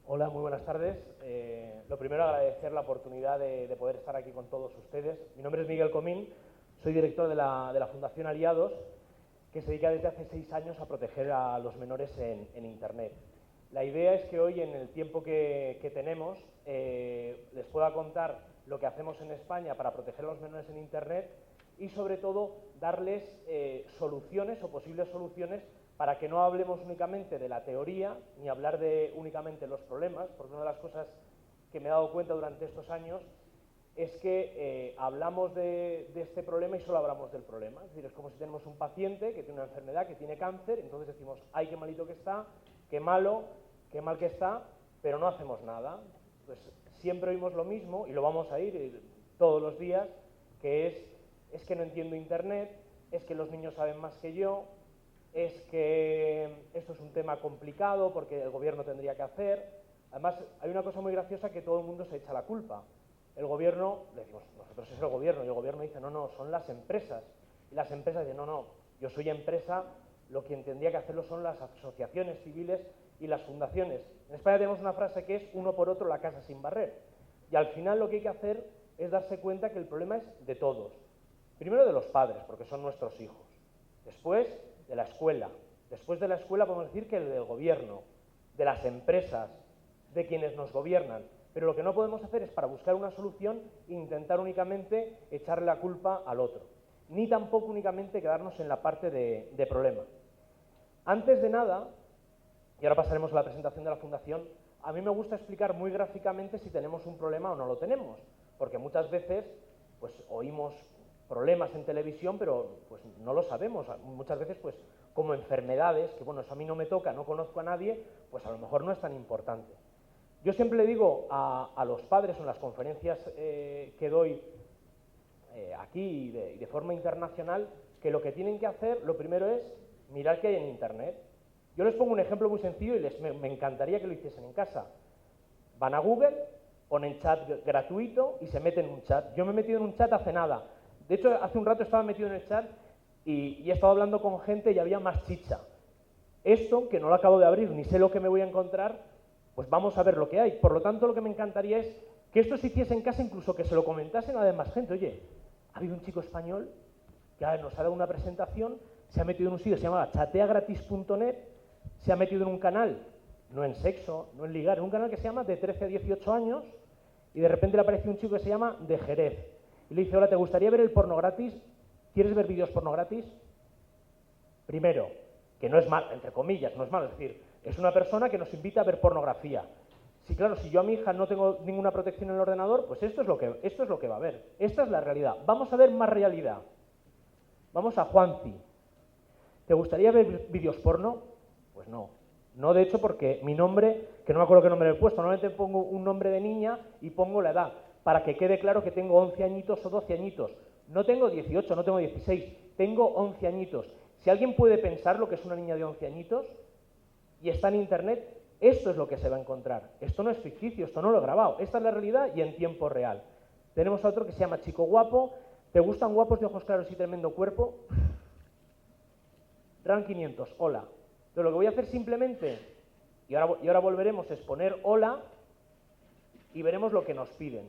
Hola, muy buenas tardes. Lo primero, agradecer la oportunidad de poder estar aquí con todos ustedes. Mi nombre es Miguel Comín, soy director de la Fundación Aliados, que se dedica desde hace 6 años a proteger a los menores en Internet. La idea es que hoy, en el tiempo que tenemos, les pueda contar lo que hacemos en España para proteger a los menores en Internet y, sobre todo, darles soluciones o posibles soluciones para que no hablemos únicamente de la teoría, ni hablar únicamente de los problemas, porque una de las cosas que me he dado cuenta durante estos años es que hablamos de este problema y solo hablamos del problema. Es decir, es como si tenemos un paciente que tiene una enfermedad, que tiene cáncer, entonces decimos, ay, qué malito que está, qué malo, qué mal que está, pero no hacemos nada. Pues siempre oímos lo mismo, y lo vamos a oír todos los días, que es que no entiendo Internet, es que los niños saben más que yo, es que esto es un tema complicado porque el gobierno tendría que hacer. Además, hay una cosa muy graciosa, que todo el mundo se echa la culpa. El gobierno, le decimos, nosotros es el gobierno, y el gobierno dice, no, no, son las empresas. Y las empresas dicen, no, no, yo soy empresa, lo que tendría que hacerlo son las asociaciones civiles y las fundaciones. En España tenemos una frase que es, uno por otro la casa sin barrer. Y al final lo que hay que hacer es darse cuenta que el problema es de todos. Primero de los padres, porque son nuestros hijos. Después de la escuela. Después de la escuela podemos decir que el del gobierno, de las empresas, de quienes nos gobiernan. Pero lo que no podemos hacer es, para buscar una solución, intentar únicamente echarle la culpa al otro. Ni tampoco únicamente quedarnos en la parte de problema. Antes de nada, y ahora pasaremos a la presentación de la Fundación, a mí me gusta explicar muy gráficamente si tenemos un problema o no lo tenemos. Porque muchas veces pues oímos problemas en televisión, pero pues no lo sabemos. Muchas veces, pues como enfermedades, que bueno, eso a mí no me toca, no conozco a nadie, pues a lo mejor no es tan importante. Yo siempre le digo a los padres en las conferencias que doy aquí y de forma internacional, que lo que tienen que hacer, lo primero es mirar qué hay en Internet. Yo les pongo un ejemplo muy sencillo y me encantaría que lo hiciesen en casa. Van a Google, ponen chat gratuito y se meten en un chat. Yo me he metido en un chat hace nada. De hecho, hace un rato estaba metido en el chat y he estado hablando con gente y había más chicha. Esto, que no lo acabo de abrir, ni sé lo que me voy a encontrar, pues vamos a ver lo que hay. Por lo tanto, lo que me encantaría es que esto se hiciese en casa, incluso que se lo comentasen a demás gente. Oye, ha habido un chico español que nos ha dado una presentación, se ha metido en un sitio que se llamaba chateagratis.net, se ha metido en un canal, no en sexo, no en ligar, en un canal que se llama de 13 a 18 años, y de repente le aparece un chico que se llama De Jerez. Y le dice, hola, ¿te gustaría ver el porno gratis? ¿Quieres ver vídeos porno gratis? Primero, que no es mal, entre comillas, no es malo, es decir, es una persona que nos invita a ver pornografía. Sí, claro, si yo a mi hija no tengo ninguna protección en el ordenador, pues esto es lo que va a ver. Esta es la realidad. Vamos a ver más realidad. Vamos a Juanci. ¿Te gustaría ver vídeos porno? Pues no. No, de hecho, porque mi nombre, que no me acuerdo qué nombre le he puesto, normalmente pongo un nombre de niña y pongo la edad, para que quede claro que tengo 11 añitos o 12 añitos. No tengo 18, no tengo 16, tengo 11 añitos. Si alguien puede pensar lo que es una niña de 11 añitos y está en Internet, esto es lo que se va a encontrar. Esto no es ficticio, esto no lo he grabado. Esta es la realidad y en tiempo real. Tenemos a otro que se llama Chico Guapo. ¿Te gustan guapos de ojos claros y tremendo cuerpo? RAN 500, hola. Pero lo que voy a hacer simplemente, y ahora volveremos, es poner hola y veremos lo que nos piden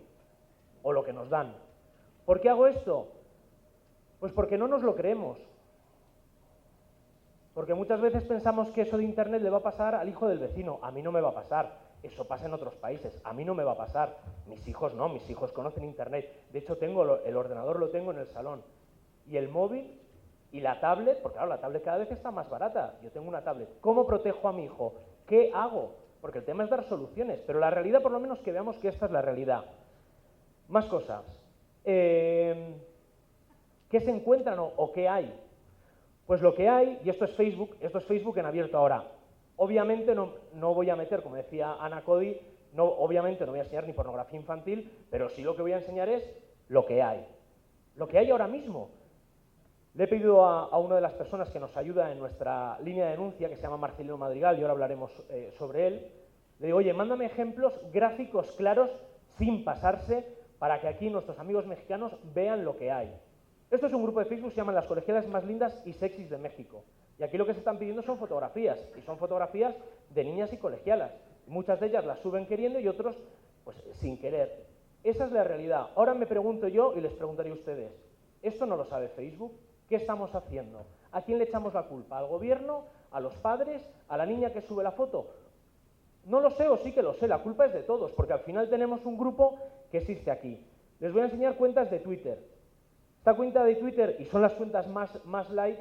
o lo que nos dan. ¿Por qué hago esto? Pues porque no nos lo creemos. Porque muchas veces pensamos que eso de Internet le va a pasar al hijo del vecino. A mí no me va a pasar. Eso pasa en otros países. A mí no me va a pasar. Mis hijos no, mis hijos conocen Internet. De hecho, el ordenador lo tengo en el salón. Y el móvil y la tablet, porque claro, la tablet cada vez está más barata. Yo tengo una tablet. ¿Cómo protejo a mi hijo? ¿Qué hago? Porque el tema es dar soluciones. Pero la realidad, por lo menos, que veamos que esta es la realidad. Más cosas. ¿Qué se encuentran o qué hay? Pues lo que hay, y esto es Facebook en abierto ahora. Obviamente no voy a meter, como decía Ana Cody, obviamente no voy a enseñar ni pornografía infantil, pero sí lo que voy a enseñar es lo que hay. Lo que hay ahora mismo. Le he pedido a una de las personas que nos ayuda en nuestra línea de denuncia, que se llama Marcelino Madrigal, y ahora hablaremos sobre él. Le digo, oye, mándame ejemplos gráficos claros, sin pasarse, para que aquí nuestros amigos mexicanos vean lo que hay. Esto es un grupo de Facebook, se llama Las Colegialas Más Lindas y Sexys de México. Y aquí lo que se están pidiendo son fotografías, y son fotografías de niñas y colegialas. Muchas de ellas las suben queriendo y otros pues sin querer. Esa es la realidad. Ahora me pregunto yo y les preguntaría a ustedes, ¿esto no lo sabe Facebook? ¿Qué estamos haciendo? ¿A quién le echamos la culpa? ¿Al gobierno? ¿A los padres? ¿A la niña que sube la foto? No lo sé o sí que lo sé, la culpa es de todos, porque al final tenemos un grupo que existe aquí. Les voy a enseñar cuentas de Twitter. Esta cuenta de Twitter, y son las cuentas más light,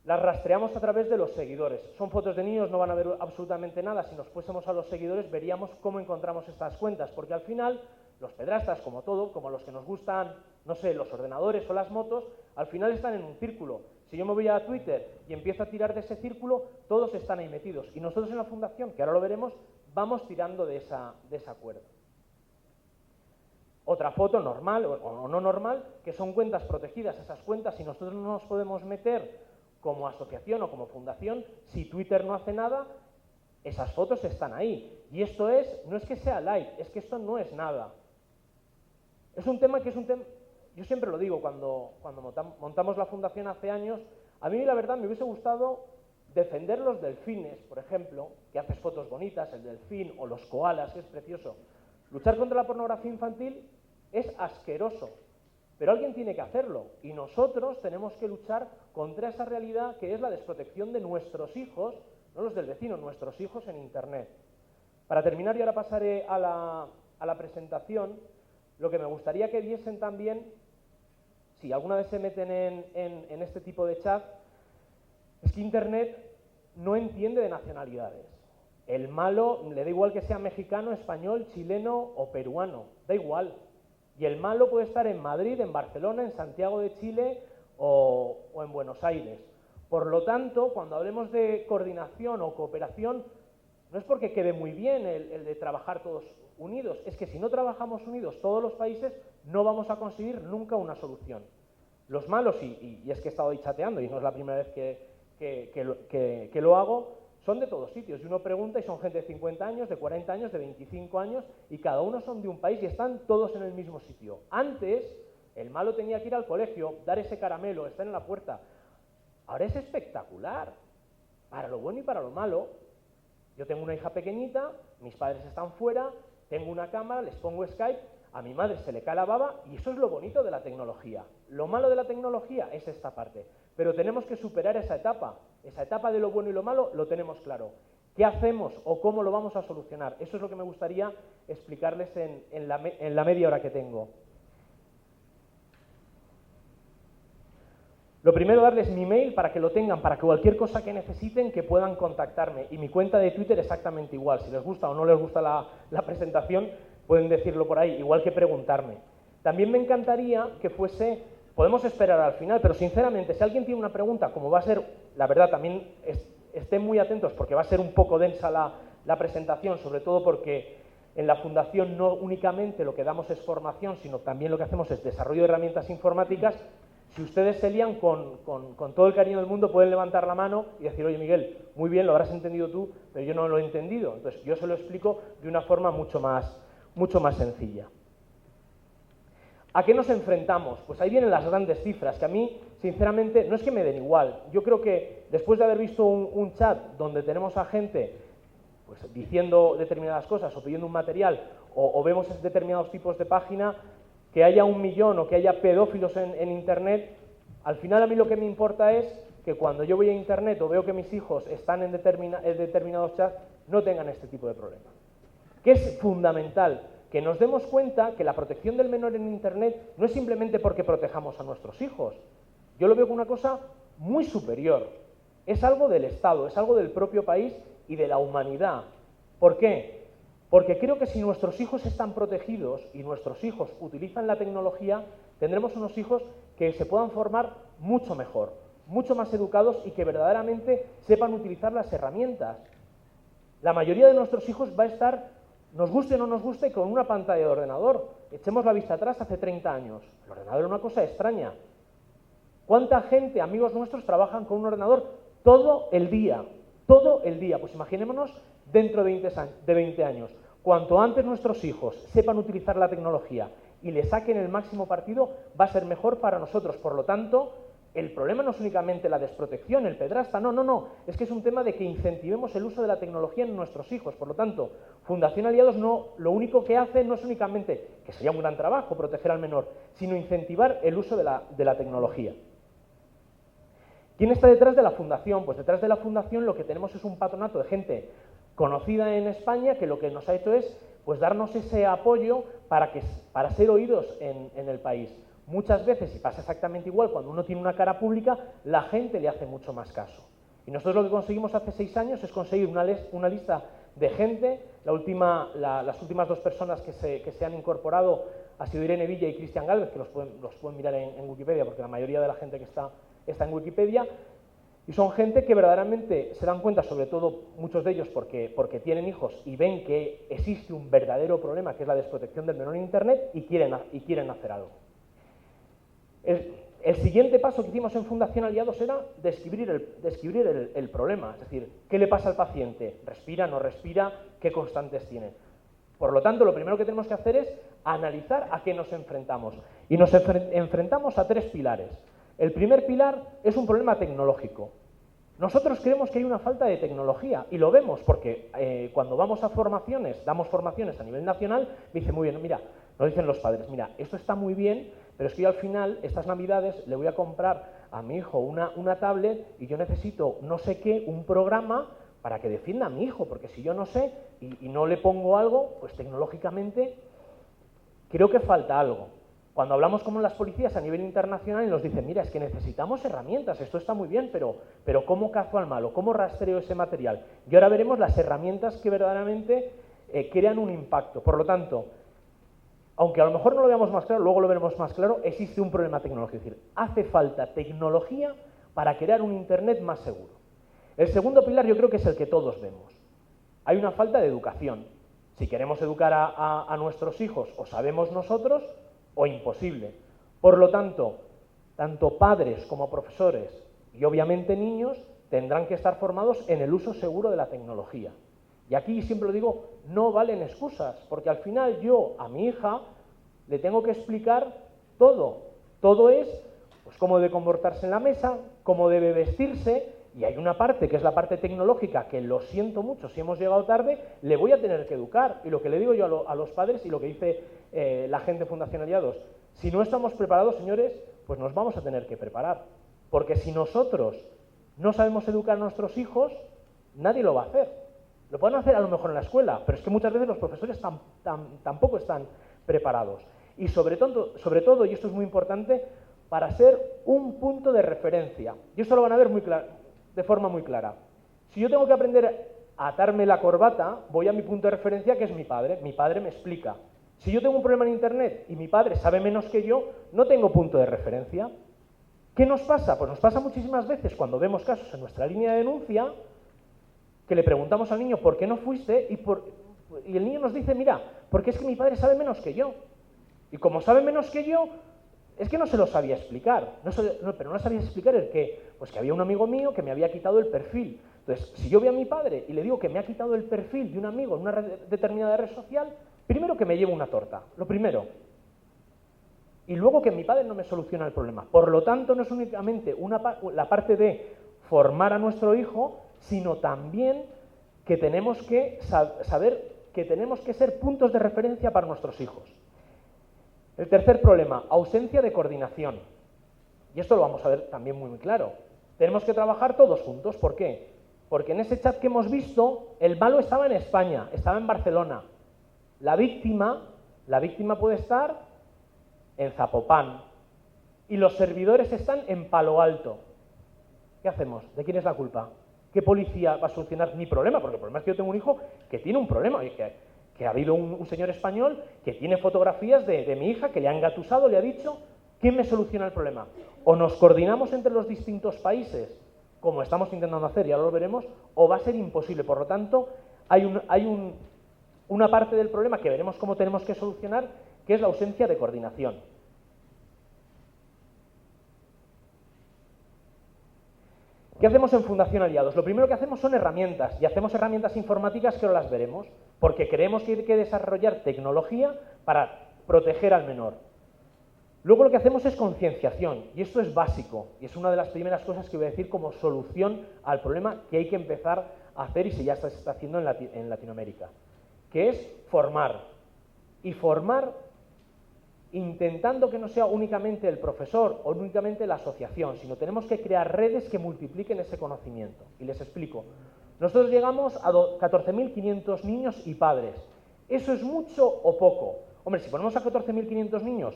las rastreamos a través de los seguidores. Son fotos de niños, no van a ver absolutamente nada. Si nos fuésemos a los seguidores, veríamos cómo encontramos estas cuentas, porque al final, los pedrastas, como todo, como los que nos gustan, no sé, los ordenadores o las motos, al final están en un círculo. Si yo me voy a Twitter y empiezo a tirar de ese círculo, todos están ahí metidos. Y nosotros en la Fundación, que ahora lo veremos, vamos tirando de esa cuerda. Otra foto normal o no normal, que son cuentas protegidas. Esas cuentas, si nosotros no nos podemos meter como asociación o como fundación, si Twitter no hace nada, esas fotos están ahí. Y esto no es que sea light, es que esto no es nada. Es un tema yo siempre lo digo, cuando montamos la fundación hace años, a mí la verdad me hubiese gustado defender los delfines, por ejemplo, que haces fotos bonitas, el delfín o los koalas, que es precioso. Luchar contra la pornografía infantil es asqueroso, pero alguien tiene que hacerlo y nosotros tenemos que luchar contra esa realidad que es la desprotección de nuestros hijos, no los del vecino, nuestros hijos en Internet. Para terminar, y ahora pasaré a la presentación, lo que me gustaría que viesen también, si alguna vez se meten en este tipo de chat, es que Internet no entiende de nacionalidades. El malo le da igual que sea mexicano, español, chileno o peruano, da igual. Y el malo puede estar en Madrid, en Barcelona, en Santiago de Chile o en Buenos Aires. Por lo tanto, cuando hablemos de coordinación o cooperación, no es porque quede muy bien el de trabajar todos unidos, es que si no trabajamos unidos todos los países, no vamos a conseguir nunca una solución. Los malos, y es que he estado ahí chateando y no es la primera vez que lo hago, son de todos sitios. Y uno pregunta y son gente de 50 años, de 40 años, de 25 años, y cada uno son de un país y están todos en el mismo sitio. Antes, el malo tenía que ir al colegio, dar ese caramelo, estar en la puerta. Ahora es espectacular, para lo bueno y para lo malo. Yo tengo una hija pequeñita, mis padres están fuera, tengo una cámara, les pongo Skype, a mi madre se le cae la baba y eso es lo bonito de la tecnología. Lo malo de la tecnología es esta parte, pero tenemos que superar esa etapa de lo bueno y lo malo lo tenemos claro. ¿Qué hacemos o cómo lo vamos a solucionar? Eso es lo que me gustaría explicarles en la media hora que tengo. Lo primero, darles mi mail para que lo tengan, para que cualquier cosa que necesiten que puedan contactarme. Y mi cuenta de Twitter exactamente igual. Si les gusta o no les gusta la presentación, pueden decirlo por ahí, igual que preguntarme. También me encantaría que fuese, podemos esperar al final, pero sinceramente, si alguien tiene una pregunta, como va a ser, la verdad, también estén muy atentos porque va a ser un poco densa la presentación, sobre todo porque en la Fundación no únicamente lo que damos es formación, sino también lo que hacemos es desarrollo de herramientas informáticas. Si ustedes se lían con todo el cariño del mundo, pueden levantar la mano y decir, oye Miguel, muy bien, lo habrás entendido tú, pero yo no lo he entendido. Entonces yo se lo explico de una forma mucho más sencilla. ¿A qué nos enfrentamos? Pues ahí vienen las grandes cifras, que a mí, sinceramente, no es que me den igual. Yo creo que después de haber visto un chat donde tenemos a gente pues, diciendo determinadas cosas o pidiendo un material o vemos determinados tipos de página, que haya 1 millón o que haya pedófilos en Internet, al final a mí lo que me importa es que cuando yo voy a Internet o veo que mis hijos están en determinados chats, no tengan este tipo de problemas. Que es fundamental que nos demos cuenta que la protección del menor en Internet no es simplemente porque protejamos a nuestros hijos. Yo lo veo como una cosa muy superior. Es algo del Estado, es algo del propio país y de la humanidad. ¿Por qué? Porque creo que si nuestros hijos están protegidos y nuestros hijos utilizan la tecnología, tendremos unos hijos que se puedan formar mucho mejor, mucho más educados y que verdaderamente sepan utilizar las herramientas. La mayoría de nuestros hijos va a estar, nos guste o no nos guste, con una pantalla de ordenador. Echemos la vista atrás hace 30 años. El ordenador era una cosa extraña. ¿Cuánta gente, amigos nuestros, trabajan con un ordenador todo el día? Todo el día. Pues imaginémonos dentro de 20 años. Cuanto antes nuestros hijos sepan utilizar la tecnología y le saquen el máximo partido, va a ser mejor para nosotros. Por lo tanto, el problema no es únicamente la desprotección, el pedrasta, no, es que es un tema de que incentivemos el uso de la tecnología en nuestros hijos. Por lo tanto, Fundación Aliados lo único que hace no es únicamente, que sería un gran trabajo proteger al menor, sino incentivar el uso de la tecnología. ¿Quién está detrás de la fundación? Pues detrás de la fundación lo que tenemos es un patronato de gente conocida en España que lo que nos ha hecho es pues darnos ese apoyo para ser oídos en el país. Muchas veces, y pasa exactamente igual, cuando uno tiene una cara pública, la gente le hace mucho más caso. Y nosotros lo que conseguimos hace 6 años es conseguir una lista de gente. Las últimas 2 personas que se han incorporado ha sido Irene Villa y Cristian Gálvez, que los pueden mirar en Wikipedia, porque la mayoría de la gente que está en Wikipedia. Y son gente que verdaderamente se dan cuenta, sobre todo muchos de ellos porque tienen hijos y ven que existe un verdadero problema, que es la desprotección del menor en Internet, y quieren hacer algo. El siguiente paso que hicimos en Fundación Aliados era describir el problema, es decir, ¿qué le pasa al paciente? ¿Respira, no respira? ¿Qué constantes tiene? Por lo tanto, lo primero que tenemos que hacer es analizar a qué nos enfrentamos. Y nos enfrentamos a 3 pilares. El primer pilar es un problema tecnológico. Nosotros creemos que hay una falta de tecnología y lo vemos porque cuando vamos a formaciones, damos formaciones a nivel nacional, me dicen muy bien, mira, nos dicen los padres, mira, esto está muy bien, pero es que yo al final, estas navidades, le voy a comprar a mi hijo una tablet y yo necesito no sé qué, un programa para que defienda a mi hijo, porque si yo no sé y no le pongo algo, pues tecnológicamente creo que falta algo. Cuando hablamos con las policías a nivel internacional y nos dicen, mira, es que necesitamos herramientas, esto está muy bien, pero ¿cómo cazo al malo? ¿Cómo rastreo ese material? Y ahora veremos las herramientas que verdaderamente crean un impacto. Por lo tanto, aunque a lo mejor no lo veamos más claro, luego lo veremos más claro, existe un problema tecnológico. Es decir, hace falta tecnología para crear un Internet más seguro. El segundo pilar yo creo que es el que todos vemos. Hay una falta de educación. Si queremos educar a nuestros hijos, o sabemos nosotros, o imposible. Por lo tanto, tanto padres como profesores y obviamente niños tendrán que estar formados en el uso seguro de la tecnología. Y aquí siempre lo digo, no valen excusas, porque al final yo a mi hija le tengo que explicar todo. Todo es pues, cómo debe comportarse en la mesa, cómo debe vestirse, y hay una parte que es la parte tecnológica que lo siento mucho, si hemos llegado tarde, le voy a tener que educar. Y lo que le digo yo a los padres y lo que dice la gente de Fundación Aliados, si no estamos preparados, señores, pues nos vamos a tener que preparar. Porque si nosotros no sabemos educar a nuestros hijos, nadie lo va a hacer. Lo pueden hacer a lo mejor en la escuela, pero es que muchas veces los profesores tampoco están preparados. Y sobre todo, y esto es muy importante, para ser un punto de referencia. Y esto lo van a ver de forma muy clara. Si yo tengo que aprender a atarme la corbata, voy a mi punto de referencia, que es mi padre. Mi padre me explica. Si yo tengo un problema en Internet y mi padre sabe menos que yo, no tengo punto de referencia. ¿Qué nos pasa? Pues nos pasa muchísimas veces cuando vemos casos en nuestra línea de denuncia que le preguntamos al niño ¿por qué no fuiste? Y el niño nos dice, mira, porque es que mi padre sabe menos que yo. Y como sabe menos que yo, es que no se lo sabía explicar. Pero no sabía explicar el qué. Pues que había un amigo mío que me había quitado el perfil. Entonces, si yo veo a mi padre y le digo que me ha quitado el perfil de un amigo en una determinada red social, primero que me llevo una torta, lo primero. Y luego que mi padre no me soluciona el problema. Por lo tanto, no es únicamente la parte de formar a nuestro hijo, sino también que tenemos que saber que tenemos que ser puntos de referencia para nuestros hijos. El tercer problema, ausencia de coordinación. Y esto lo vamos a ver también muy claro. Tenemos que trabajar todos juntos. ¿Por qué? Porque en ese chat que hemos visto, el malo estaba en España, estaba en Barcelona. La víctima puede estar en Zapopan y los servidores están en Palo Alto. ¿Qué hacemos? ¿De quién es la culpa? ¿Qué policía va a solucionar mi problema? Porque el problema es que yo tengo un hijo que tiene un problema y que ha habido un señor español que tiene fotografías de mi hija que le ha engatusado, le ha dicho, ¿quién me soluciona el problema? O nos coordinamos entre los distintos países, como estamos intentando hacer, ya lo veremos, o va a ser imposible. Por lo tanto, hay una parte del problema que veremos cómo tenemos que solucionar, que es la ausencia de coordinación. ¿Qué hacemos en Fundación Aliados? Lo primero que hacemos son herramientas, y hacemos herramientas informáticas que no las veremos, porque creemos que hay que desarrollar tecnología para proteger al menor. Luego lo que hacemos es concienciación, y esto es básico, y es una de las primeras cosas que voy a decir como solución al problema que hay que empezar a hacer y ya se está haciendo en Latinoamérica, que es formar. Y formar intentando que no sea únicamente el profesor o únicamente la asociación, sino tenemos que crear redes que multipliquen ese conocimiento. Y les explico. Nosotros llegamos a 14.500 niños y padres. ¿Eso es mucho o poco? Hombre, si ponemos a 14.500 niños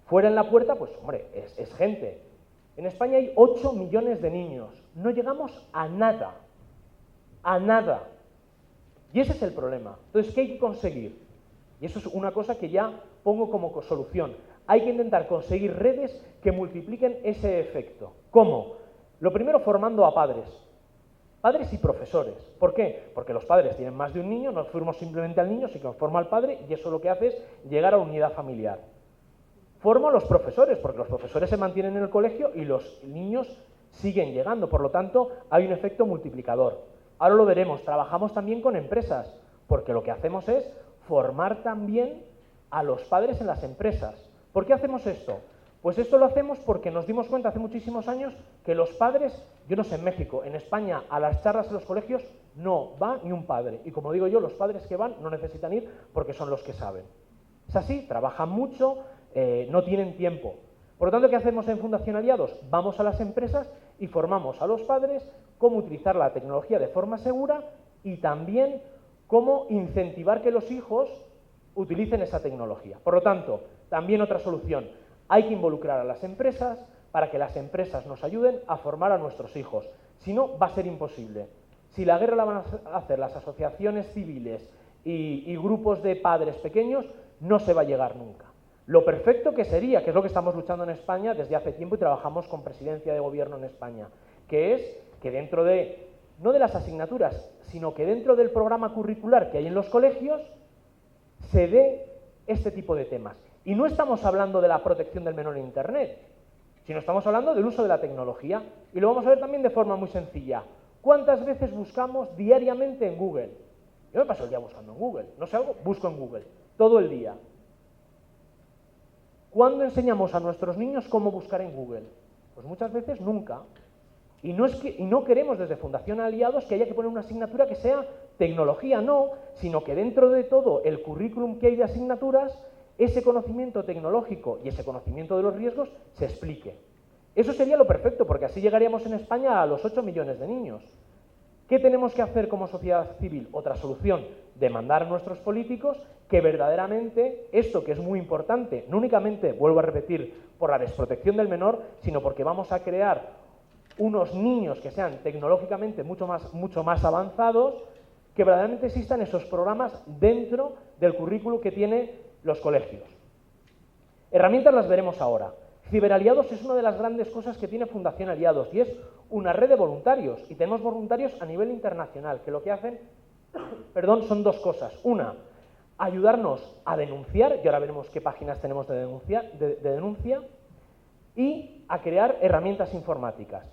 fuera en la puerta, pues hombre, es gente. En España hay 8 millones de niños. No llegamos a nada. A nada. Y ese es el problema. Entonces, ¿qué hay que conseguir? Y eso es una cosa que ya pongo como solución. Hay que intentar conseguir redes que multipliquen ese efecto. ¿Cómo? Lo primero, formando a padres. Padres y profesores. ¿Por qué? Porque los padres tienen más de un niño, no formamos simplemente al niño, sino que forma al padre, y eso lo que hace es llegar a la unidad familiar. Formo a los profesores, porque los profesores se mantienen en el colegio y los niños siguen llegando. Por lo tanto, hay un efecto multiplicador. Ahora lo veremos. Trabajamos también con empresas, porque lo que hacemos es formar también a los padres en las empresas. ¿Por qué hacemos esto? Pues esto lo hacemos porque nos dimos cuenta hace muchísimos años que los padres, yo no sé en México, en España, a las charlas en los colegios no va ni un padre. Y como digo yo, los padres que van no necesitan ir porque son los que saben. Es así, trabajan mucho, no tienen tiempo. Por lo tanto, ¿qué hacemos en Fundación Aliados? Vamos a las empresas y formamos a los padres cómo utilizar la tecnología de forma segura y también cómo incentivar que los hijos utilicen esa tecnología. Por lo tanto, también otra solución, hay que involucrar a las empresas para que las empresas nos ayuden a formar a nuestros hijos. Si no, va a ser imposible. Si la guerra la van a hacer las asociaciones civiles y grupos de padres pequeños, no se va a llegar nunca. Lo perfecto que sería, que es lo que estamos luchando en España desde hace tiempo y trabajamos con presidencia de gobierno en España, que es que dentro de, no de las asignaturas, sino que dentro del programa curricular que hay en los colegios, se dé este tipo de temas. Y no estamos hablando de la protección del menor en Internet, sino estamos hablando del uso de la tecnología. Y lo vamos a ver también de forma muy sencilla. ¿Cuántas veces buscamos diariamente en Google? Yo me paso el día buscando en Google. No sé algo, busco en Google. Todo el día. ¿Cuándo enseñamos a nuestros niños cómo buscar en Google? Pues muchas veces nunca. Y no queremos desde Fundación Aliados que haya que poner una asignatura que sea tecnología, no, sino que dentro de todo el currículum que hay de asignaturas, ese conocimiento tecnológico y ese conocimiento de los riesgos se explique. Eso sería lo perfecto, porque así llegaríamos en España a los 8 millones de niños. ¿Qué tenemos que hacer como sociedad civil? Otra solución, demandar a nuestros políticos que verdaderamente esto que es muy importante, no únicamente, vuelvo a repetir, por la desprotección del menor, sino porque vamos a crear unos niños que sean tecnológicamente mucho más avanzados, que verdaderamente existan esos programas dentro del currículo que tienen los colegios. Herramientas las veremos ahora. Ciberaliados es una de las grandes cosas que tiene Fundación Aliados y es una red de voluntarios. Y tenemos voluntarios a nivel internacional que lo que hacen, son dos cosas. Una, ayudarnos a denunciar, y ahora veremos qué páginas tenemos de denuncia, y a crear herramientas informáticas.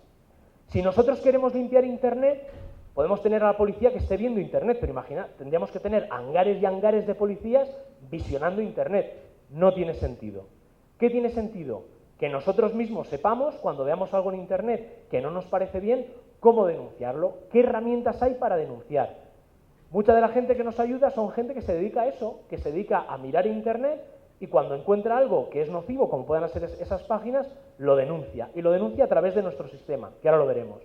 Si nosotros queremos limpiar Internet, podemos tener a la policía que esté viendo Internet, pero imagina, tendríamos que tener hangares y hangares de policías visionando Internet. No tiene sentido. ¿Qué tiene sentido? Que nosotros mismos sepamos, cuando veamos algo en Internet que no nos parece bien, cómo denunciarlo, qué herramientas hay para denunciar. Mucha de la gente que nos ayuda son gente que se dedica a eso, que se dedica a mirar Internet y cuando encuentra algo que es nocivo, como puedan ser esas páginas, lo denuncia. Y lo denuncia a través de nuestro sistema, que ahora lo veremos.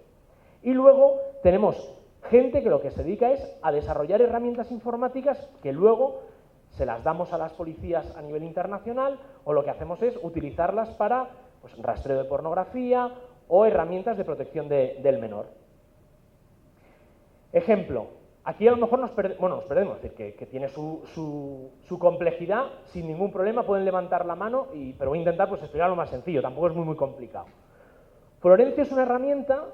Y luego tenemos gente que lo que se dedica es a desarrollar herramientas informáticas que luego se las damos a las policías a nivel internacional o lo que hacemos es utilizarlas para rastreo de pornografía o herramientas de protección del menor. Ejemplo, aquí a lo mejor nos perdemos, es decir, que tiene su complejidad sin ningún problema, pueden levantar la mano, pero voy a intentar explicarlo más sencillo, tampoco es muy complicado. Florencio es una herramienta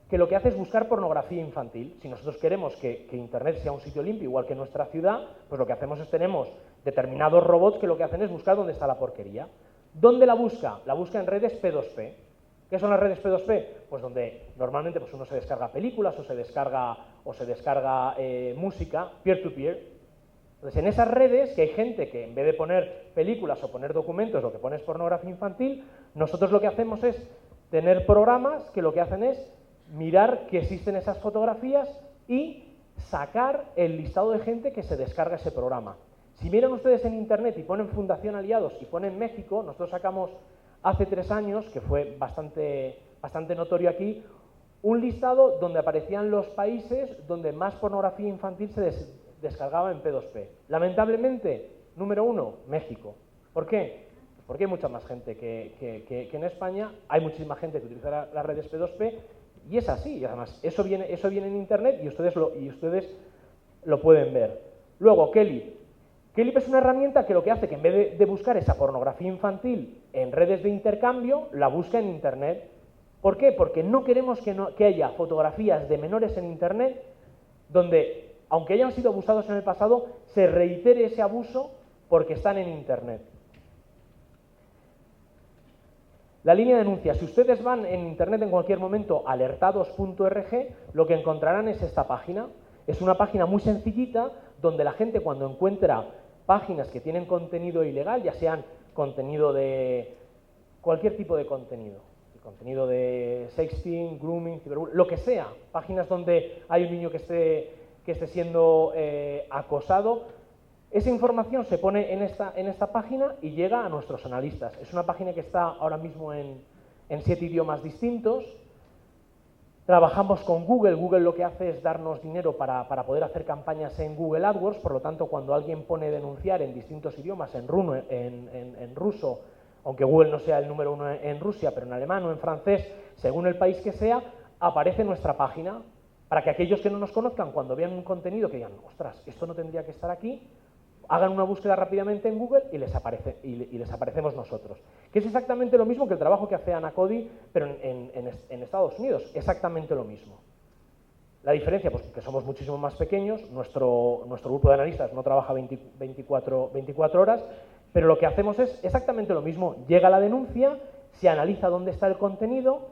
que lo que hace es buscar pornografía infantil. Si nosotros queremos que Internet sea un sitio limpio, igual que en nuestra ciudad, pues lo que hacemos es tenemos determinados robots que lo que hacen es buscar dónde está la porquería. ¿Dónde la busca? La busca en redes P2P. ¿Qué son las redes P2P? Pues donde normalmente uno se descarga películas o se descarga música, peer-to-peer. Entonces, en esas redes, que hay gente que en vez de poner películas o poner documentos, lo que pone es pornografía infantil, nosotros lo que hacemos es tener programas que lo que hacen es mirar que existen esas fotografías y sacar el listado de gente que se descarga ese programa. Si miran ustedes en internet y ponen Fundación Aliados y ponen México, nosotros sacamos hace 3 años, que fue bastante notorio aquí, un listado donde aparecían los países donde más pornografía infantil se descargaba en P2P. Lamentablemente, número 1, México. ¿Por qué? Porque hay mucha más gente que en España, hay muchísima gente que utiliza las redes P2P y es así. Y además, eso viene en internet y ustedes lo pueden ver. Luego, Kelly. Kelly es una herramienta que lo que hace que en vez de buscar esa pornografía infantil en redes de intercambio, la busca en internet. ¿Por qué? Porque no queremos que haya fotografías de menores en internet donde, aunque hayan sido abusados en el pasado, se reitere ese abuso porque están en internet. La línea de denuncia. Si ustedes van en internet en cualquier momento, alertados.org, lo que encontrarán es esta página. Es una página muy sencillita donde la gente, cuando encuentra páginas que tienen contenido ilegal, ya sean contenido de cualquier tipo de contenido de sexting, grooming, lo que sea, páginas donde hay un niño que esté siendo acosado, esa información se pone en esta página y llega a nuestros analistas. Es una página que está ahora mismo en 7 idiomas distintos. Trabajamos con Google. Google lo que hace es darnos dinero para poder hacer campañas en Google AdWords. Por lo tanto, cuando alguien pone denunciar en distintos idiomas, en ruso, aunque Google no sea el número 1 en Rusia, pero en alemán o en francés, según el país que sea, aparece nuestra página para que aquellos que no nos conozcan, cuando vean un contenido que digan, ostras, esto no tendría que estar aquí, hagan una búsqueda rápidamente en Google y les aparecemos nosotros. Que es exactamente lo mismo que el trabajo que hace Anacodi, pero en Estados Unidos, exactamente lo mismo. La diferencia, pues que somos muchísimo más pequeños, nuestro grupo de analistas no trabaja 24 horas, pero lo que hacemos es exactamente lo mismo. Llega la denuncia, se analiza dónde está el contenido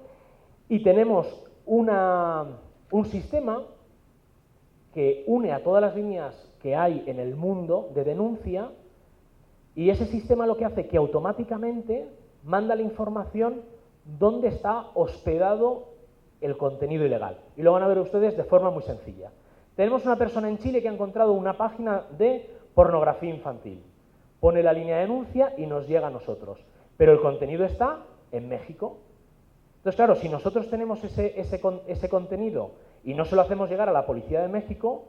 y tenemos un sistema que une a todas las líneas que hay en el mundo de denuncia, y ese sistema lo que hace que automáticamente manda la información dónde está hospedado el contenido ilegal. Y lo van a ver ustedes de forma muy sencilla. Tenemos una persona en Chile que ha encontrado una página de pornografía infantil. Pone la línea de denuncia y nos llega a nosotros. Pero el contenido está en México. Entonces, claro, si nosotros tenemos ese contenido y no se lo hacemos llegar a la Policía de México,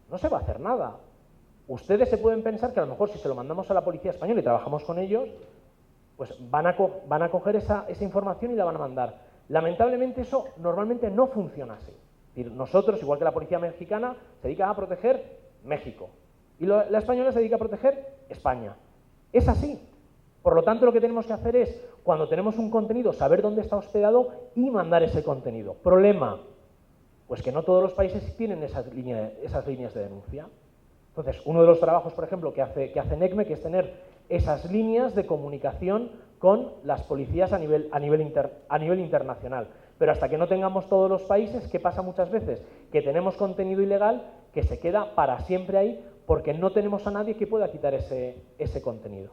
no se va a hacer nada. Ustedes se pueden pensar que a lo mejor si se lo mandamos a la Policía Española y trabajamos con ellos, pues van a coger esa información y la van a mandar. Lamentablemente eso normalmente no funciona así. Es decir, nosotros, igual que la Policía Mexicana, se dedica a proteger México. Y la española se dedica a proteger España. Es así. Por lo tanto, lo que tenemos que hacer es, cuando tenemos un contenido, saber dónde está hospedado y mandar ese contenido. Problema, pues que no todos los países tienen esas líneas de denuncia. Entonces, uno de los trabajos, por ejemplo, que hace NECME, que es tener esas líneas de comunicación con las policías a nivel internacional. Pero hasta que no tengamos todos los países, ¿qué pasa muchas veces? Que tenemos contenido ilegal que se queda para siempre ahí porque no tenemos a nadie que pueda quitar ese contenido.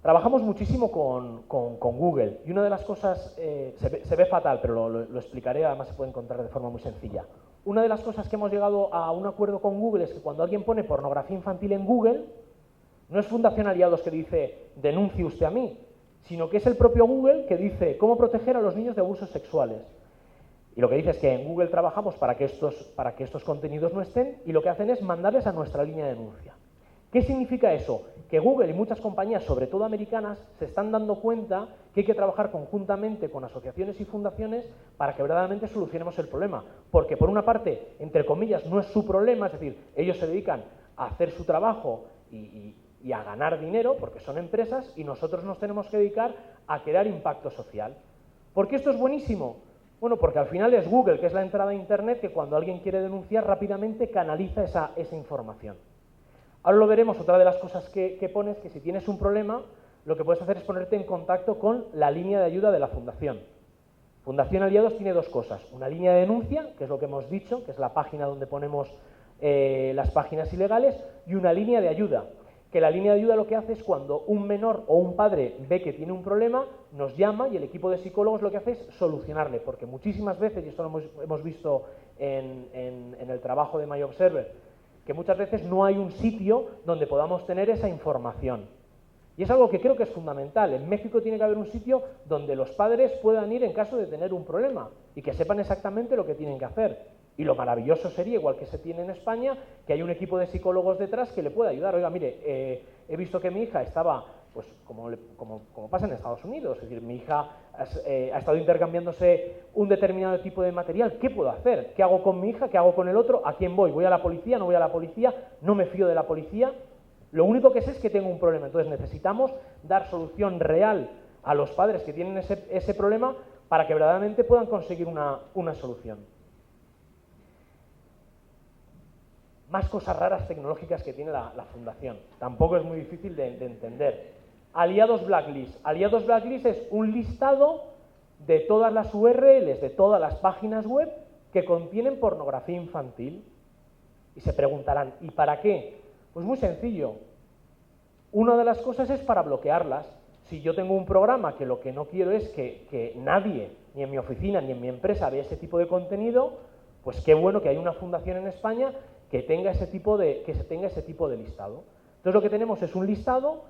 Trabajamos muchísimo con Google y una de las cosas, se ve fatal, pero lo explicaré, además se puede encontrar de forma muy sencilla. Una de las cosas que hemos llegado a un acuerdo con Google es que cuando alguien pone pornografía infantil en Google, no es Fundación Aliados que dice, denuncie usted a mí, sino que es el propio Google que dice cómo proteger a los niños de abusos sexuales. Y lo que dice es que en Google trabajamos para que estos contenidos no estén y lo que hacen es mandarles a nuestra línea de denuncia. ¿Qué significa eso? Que Google y muchas compañías, sobre todo americanas, se están dando cuenta que hay que trabajar conjuntamente con asociaciones y fundaciones para que verdaderamente solucionemos el problema. Porque por una parte, entre comillas, no es su problema, es decir, ellos se dedican a hacer su trabajo y a ganar dinero, porque son empresas, y nosotros nos tenemos que dedicar a crear impacto social. ¿Por qué esto es buenísimo? Bueno, porque al final es Google, que es la entrada a Internet, que cuando alguien quiere denunciar rápidamente canaliza esa información. Ahora lo veremos, otra de las cosas que pones, que si tienes un problema, lo que puedes hacer es ponerte en contacto con la línea de ayuda de la Fundación. Fundación Aliados tiene dos cosas, una línea de denuncia, que es lo que hemos dicho, que es la página donde ponemos las páginas ilegales, y una línea de ayuda, que la línea de ayuda lo que hace es cuando un menor o un padre ve que tiene un problema, nos llama y el equipo de psicólogos lo que hace es solucionarle, porque muchísimas veces, y esto lo hemos visto en el trabajo de MyObserver, que muchas veces no hay un sitio donde podamos tener esa información. Y es algo que creo que es fundamental. En México tiene que haber un sitio donde los padres puedan ir en caso de tener un problema y que sepan exactamente lo que tienen que hacer. Y lo maravilloso sería, igual que se tiene en España, que hay un equipo de psicólogos detrás que le pueda ayudar. Oiga, mire, he visto que mi hija estaba, pues como pasa en Estados Unidos, es decir, mi hija ha estado intercambiándose un determinado tipo de material. ¿Qué puedo hacer? ¿Qué hago con mi hija? ¿Qué hago con el otro? ¿A quién voy? ¿Voy a la policía? ¿No voy a la policía? ¿No me fío de la policía? Lo único que sé es que tengo un problema. Entonces necesitamos dar solución real a los padres que tienen ese problema para que verdaderamente puedan conseguir una solución. Más cosas raras tecnológicas que tiene la Fundación. Tampoco es muy difícil de entender. Aliados Blacklist. Aliados Blacklist es un listado de todas las URLs, de todas las páginas web que contienen pornografía infantil. Y se preguntarán, ¿y para qué? Pues muy sencillo. Una de las cosas es para bloquearlas. Si yo tengo un programa que lo que no quiero es que nadie, ni en mi oficina ni en mi empresa, vea ese tipo de contenido, pues qué bueno que hay una fundación en España que se tenga ese tipo de listado. Entonces lo que tenemos es un listado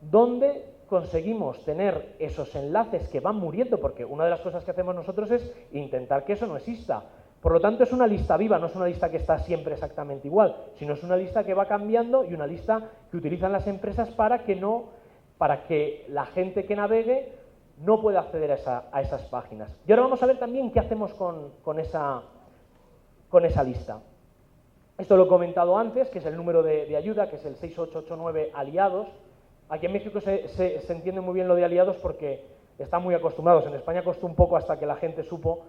donde conseguimos tener esos enlaces que van muriendo, porque una de las cosas que hacemos nosotros es intentar que eso no exista. Por lo tanto, es una lista viva, no es una lista que está siempre exactamente igual, sino es una lista que va cambiando y una lista que utilizan las empresas para que la gente que navegue no pueda acceder a esas páginas. Y ahora vamos a ver también qué hacemos con esa lista. Esto lo he comentado antes, que es el número de ayuda, que es el 6889 aliados. Aquí en México se entiende muy bien lo de aliados porque están muy acostumbrados. En España costó un poco hasta que la gente supo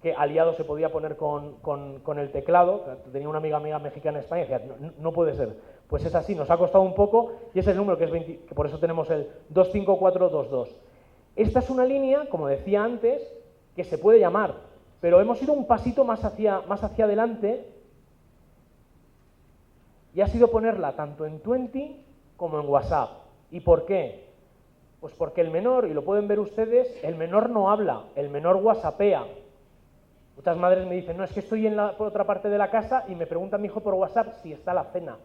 que aliado se podía poner con el teclado. Tenía una amiga mexicana en España y decía, no puede ser. Pues es así, nos ha costado un poco y es el número que por eso tenemos el 25422. Esta es una línea, como decía antes, que se puede llamar, pero hemos ido un pasito más hacia adelante y ha sido ponerla tanto en Twenty como en WhatsApp. ¿Y por qué? Pues porque el menor, y lo pueden ver ustedes, el menor no habla, el menor whatsappea. Muchas madres me dicen, no, es que estoy por otra parte de la casa y me pregunta mi hijo por WhatsApp si está la cena.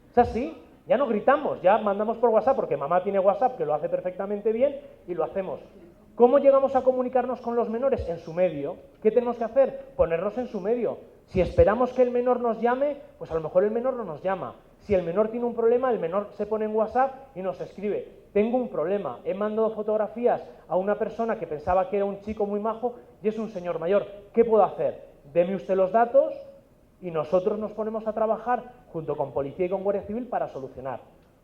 Es así, ya no gritamos, ya mandamos por WhatsApp porque mamá tiene WhatsApp que lo hace perfectamente bien y lo hacemos. ¿Cómo llegamos a comunicarnos con los menores? En su medio. ¿Qué tenemos que hacer? Ponernos en su medio. Si esperamos que el menor nos llame, pues a lo mejor el menor no nos llama. Si el menor tiene un problema, el menor se pone en WhatsApp y nos escribe, tengo un problema, he mandado fotografías a una persona que pensaba que era un chico muy majo y es un señor mayor, ¿qué puedo hacer? Deme usted los datos y nosotros nos ponemos a trabajar junto con Policía y con Guardia Civil para solucionar.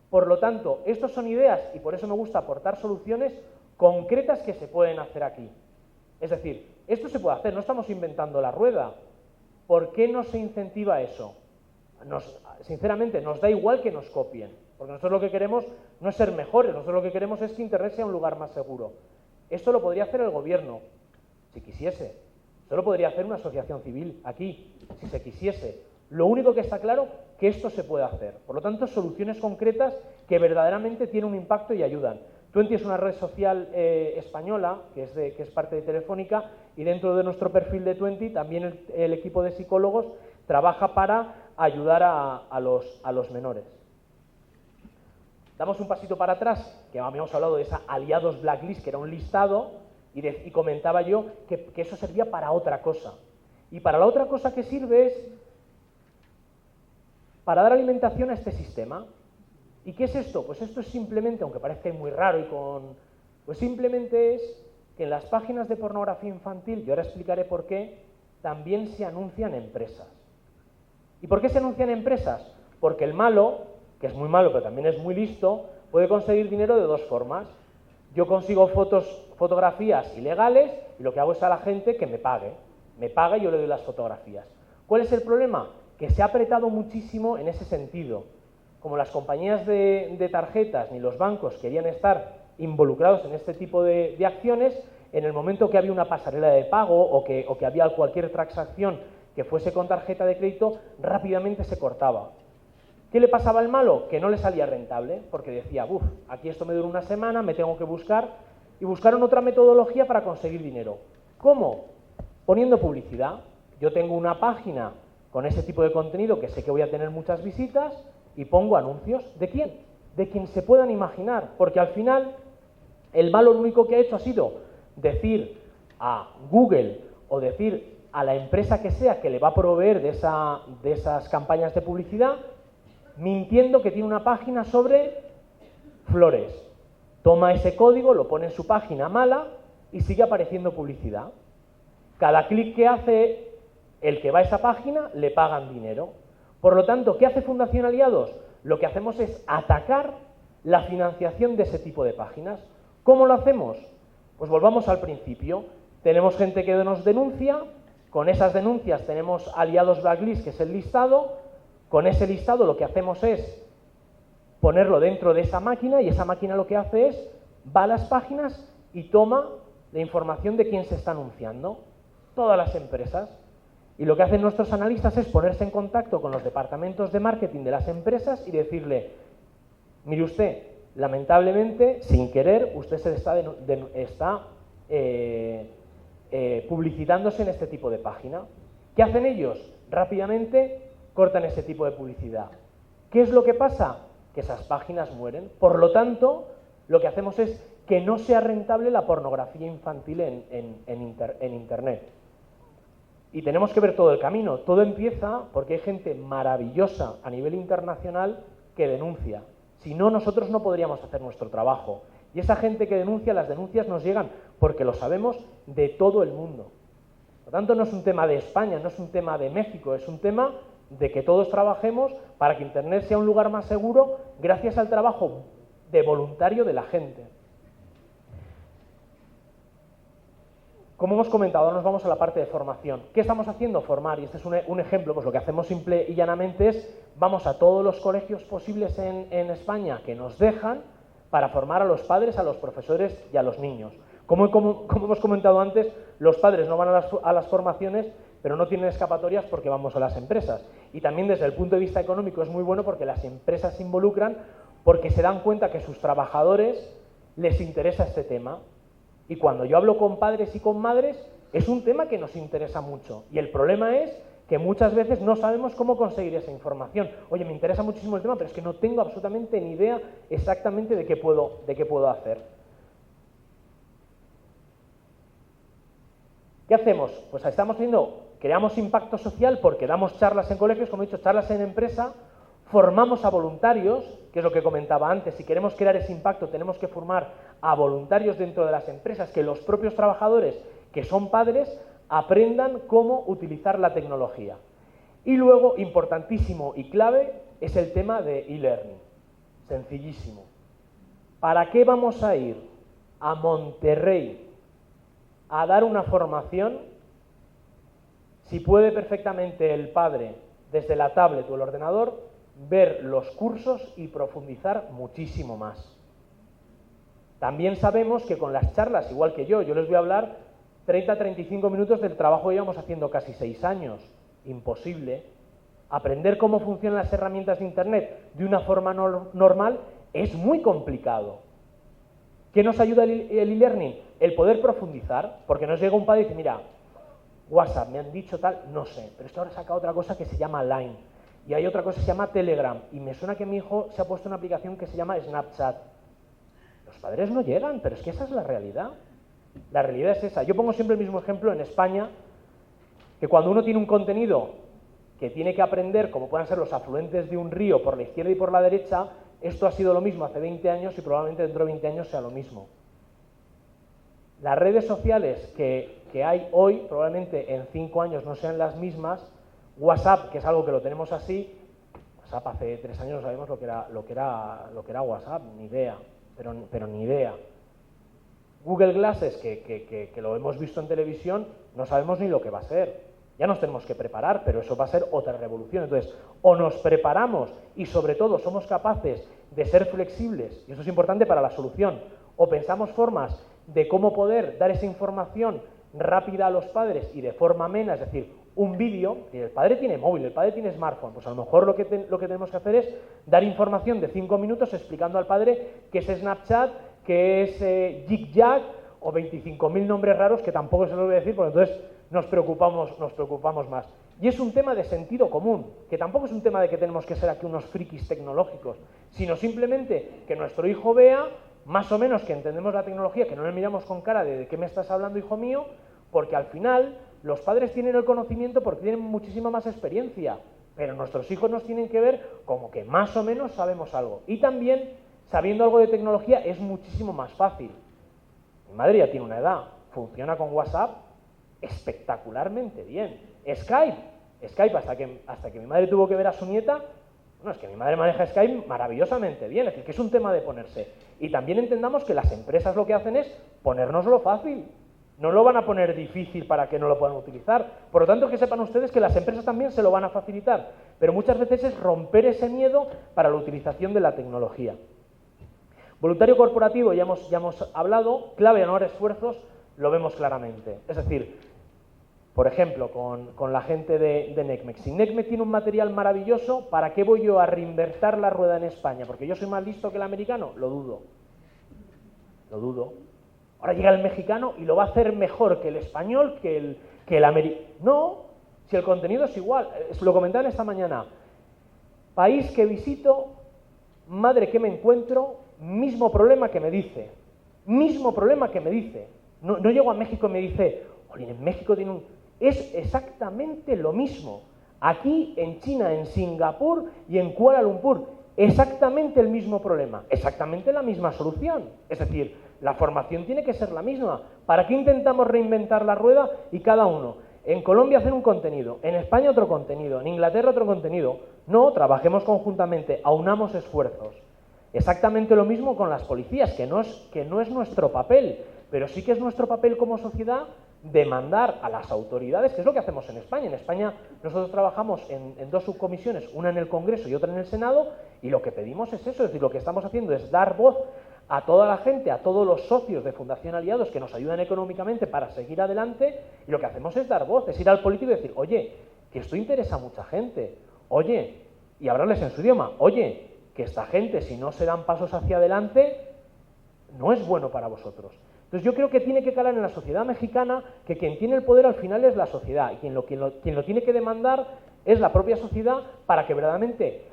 Por lo tanto, estas son ideas y por eso me gusta aportar soluciones concretas que se pueden hacer aquí. Es decir, esto se puede hacer, no estamos inventando la rueda. ¿Por qué no se incentiva eso? Sinceramente, nos da igual que nos copien, porque nosotros lo que queremos no es ser mejores, nosotros lo que queremos es que Internet sea un lugar más seguro. Esto lo podría hacer el gobierno, si quisiese. Esto lo podría hacer una asociación civil aquí, si se quisiese. Lo único que está claro que esto se puede hacer. Por lo tanto, soluciones concretas que verdaderamente tienen un impacto y ayudan. Twenty es una red social española que es parte de Telefónica y dentro de nuestro perfil de Twenty también el equipo de psicólogos trabaja para ayudar a los menores. Damos un pasito para atrás, que habíamos hablado de esa aliados blacklist, que era un listado, y comentaba yo que eso servía para otra cosa. Y para la otra cosa que sirve es para dar alimentación a este sistema. ¿Y qué es esto? Pues esto es simplemente, aunque parezca muy raro pues simplemente es que en las páginas de pornografía infantil, y ahora explicaré por qué, también se anuncian empresas. ¿Y por qué se anuncian empresas? Porque el malo, que es muy malo pero también es muy listo, puede conseguir dinero de dos formas. Yo consigo fotografías ilegales y lo que hago es a la gente que me pague. Me paga y yo le doy las fotografías. ¿Cuál es el problema? Que se ha apretado muchísimo en ese sentido. Como las compañías de tarjetas ni los bancos querían estar involucrados en este tipo de acciones, en el momento que había una pasarela de pago o que había cualquier transacción que fuese con tarjeta de crédito, rápidamente se cortaba. ¿Qué le pasaba al malo? Que no le salía rentable, porque decía, uff, aquí esto me dura una semana, me tengo que buscar, y buscaron otra metodología para conseguir dinero. ¿Cómo? Poniendo publicidad. Yo tengo una página con ese tipo de contenido que sé que voy a tener muchas visitas y pongo anuncios. ¿De quién? De quien se puedan imaginar, porque al final el malo lo único que ha hecho ha sido decir a Google o decir a la empresa que sea que le va a proveer de esas campañas de publicidad, mintiendo que tiene una página sobre flores. Toma ese código, lo pone en su página mala y sigue apareciendo publicidad. Cada clic que hace el que va a esa página le pagan dinero. Por lo tanto, ¿qué hace Fundación Aliados? Lo que hacemos es atacar la financiación de ese tipo de páginas. ¿Cómo lo hacemos? Pues volvamos al principio. Tenemos gente que nos denuncia, con esas denuncias tenemos Aliados Blacklist, que es el listado. Con ese listado lo que hacemos es ponerlo dentro de esa máquina y esa máquina lo que hace es, va a las páginas y toma la información de quién se está anunciando. Todas las empresas. Y lo que hacen nuestros analistas es ponerse en contacto con los departamentos de marketing de las empresas y decirle, mire usted, lamentablemente, sin querer, usted se está publicitándose en este tipo de página. ¿Qué hacen ellos? Rápidamente cortan ese tipo de publicidad. ¿Qué es lo que pasa? Que esas páginas mueren. Por lo tanto, lo que hacemos es que no sea rentable la pornografía infantil en Internet. Y tenemos que ver todo el camino. Todo empieza porque hay gente maravillosa a nivel internacional que denuncia. Si no, nosotros no podríamos hacer nuestro trabajo. Y esa gente que denuncia, las denuncias nos llegan porque lo sabemos de todo el mundo. Por lo tanto, no es un tema de España, no es un tema de México, es un tema de que todos trabajemos para que Internet sea un lugar más seguro gracias al trabajo de voluntario de la gente. Como hemos comentado, ahora nos vamos a la parte de formación. ¿Qué estamos haciendo? Formar. Y este es un ejemplo, pues lo que hacemos simple y llanamente es, vamos a todos los colegios posibles en España que nos dejan para formar a los padres, a los profesores y a los niños. Como hemos comentado antes, los padres no van a las formaciones, pero no tienen escapatorias porque vamos a las empresas. Y también desde el punto de vista económico es muy bueno porque las empresas se involucran porque se dan cuenta que a sus trabajadores les interesa este tema. Y cuando yo hablo con padres y con madres, es un tema que nos interesa mucho. Y el problema es que muchas veces no sabemos cómo conseguir esa información. Oye, me interesa muchísimo el tema, pero es que no tengo absolutamente ni idea exactamente de qué puedo hacer. ¿Qué hacemos? Pues creamos impacto social porque damos charlas en colegios, como he dicho, charlas en empresa, formamos a voluntarios, que es lo que comentaba antes. Si queremos crear ese impacto, tenemos que formar a voluntarios dentro de las empresas, que los propios trabajadores, que son padres, aprendan cómo utilizar la tecnología. Y luego, importantísimo y clave, es el tema de e-learning. Sencillísimo. ¿Para qué vamos a ir a Monterrey a dar una formación si puede perfectamente el padre, desde la tablet o el ordenador, ver los cursos y profundizar muchísimo más? También sabemos que con las charlas, igual que yo les voy a hablar 30-35 minutos del trabajo que llevamos haciendo casi 6 años. Imposible. Aprender cómo funcionan las herramientas de Internet de una forma normal es muy complicado. ¿Qué nos ayuda el e-learning? El poder profundizar, porque nos llega un padre y dice, mira, WhatsApp, me han dicho tal, no sé, pero esto ahora saca otra cosa que se llama Line. Y hay otra cosa que se llama Telegram. Y me suena que mi hijo se ha puesto una aplicación que se llama Snapchat. Los padres no llegan, pero es que esa es la realidad. La realidad es esa. Yo pongo siempre el mismo ejemplo en España, que cuando uno tiene un contenido que tiene que aprender, como puedan ser los afluentes de un río por la izquierda y por la derecha, esto ha sido lo mismo hace 20 años y probablemente dentro de 20 años sea lo mismo. Las redes sociales que hay hoy, probablemente en 5 años no sean las mismas. WhatsApp, que es algo que lo tenemos así, WhatsApp hace 3 años no sabemos lo que era WhatsApp, ni idea, pero ni idea. Google Glasses, que lo hemos visto en televisión, no sabemos ni lo que va a ser. Ya nos tenemos que preparar, pero eso va a ser otra revolución. Entonces, o nos preparamos y sobre todo somos capaces de ser flexibles, y eso es importante para la solución, o pensamos formas de cómo poder dar esa información rápida a los padres y de forma amena, es decir, un vídeo, y el padre tiene móvil, el padre tiene smartphone, pues a lo mejor lo que tenemos que hacer es dar información de 5 minutos explicando al padre qué es Snapchat, qué es Jig-Jag o 25.000 nombres raros que tampoco se los voy a decir, porque entonces nos preocupamos más. Y es un tema de sentido común, que tampoco es un tema de que tenemos que ser aquí unos frikis tecnológicos, sino simplemente que nuestro hijo vea, más o menos que entendemos la tecnología, que no le miramos con cara de qué me estás hablando, hijo mío, porque al final los padres tienen el conocimiento porque tienen muchísima más experiencia, pero nuestros hijos nos tienen que ver como que más o menos sabemos algo. Y también, sabiendo algo de tecnología, es muchísimo más fácil. Mi madre ya tiene una edad, funciona con WhatsApp espectacularmente bien. Skype hasta que mi madre tuvo que ver a su nieta, no, es que mi madre maneja Skype maravillosamente bien, es decir, que es un tema de ponerse. Y también entendamos que las empresas lo que hacen es ponérnoslo fácil, no lo van a poner difícil para que no lo puedan utilizar. Por lo tanto, que sepan ustedes que las empresas también se lo van a facilitar, pero muchas veces es romper ese miedo para la utilización de la tecnología. Voluntario corporativo, ya hemos hablado, clave ahorrar esfuerzos, lo vemos claramente. Es decir, por ejemplo, con la gente de NECMEC. Si NECMEC tiene un material maravilloso, ¿para qué voy yo a reinventar la rueda en España? ¿Porque yo soy más listo que el americano? Lo dudo. Lo dudo. Ahora llega el mexicano y lo va a hacer mejor que el español, que el americano. No, si el contenido es igual. Lo comentaban esta mañana. País que visito, madre que me encuentro, mismo problema que me dice. Mismo problema que me dice. No llego a México y me dice, oye, en México tiene un... Es exactamente lo mismo. Aquí, en China, en Singapur y en Kuala Lumpur, exactamente el mismo problema, exactamente la misma solución. Es decir, la formación tiene que ser la misma. ¿Para qué intentamos reinventar la rueda y cada uno? En Colombia hacer un contenido, en España otro contenido, en Inglaterra otro contenido. No, trabajemos conjuntamente, aunamos esfuerzos. Exactamente lo mismo con las policías, que no es nuestro papel, pero sí que es nuestro papel como sociedad demandar a las autoridades, que es lo que hacemos en España. En España nosotros trabajamos en 2 subcomisiones, una en el Congreso y otra en el Senado, y lo que pedimos es eso, es decir, lo que estamos haciendo es dar voz a toda la gente, a todos los socios de Fundación Aliados que nos ayudan económicamente para seguir adelante, y lo que hacemos es dar voz, es ir al político y decir, oye, que esto interesa a mucha gente, oye, y hablarles en su idioma, oye, que esta gente, si no se dan pasos hacia adelante, no es bueno para vosotros. Entonces yo creo que tiene que calar en la sociedad mexicana que quien tiene el poder al final es la sociedad y quien lo tiene que demandar es la propia sociedad para que verdaderamente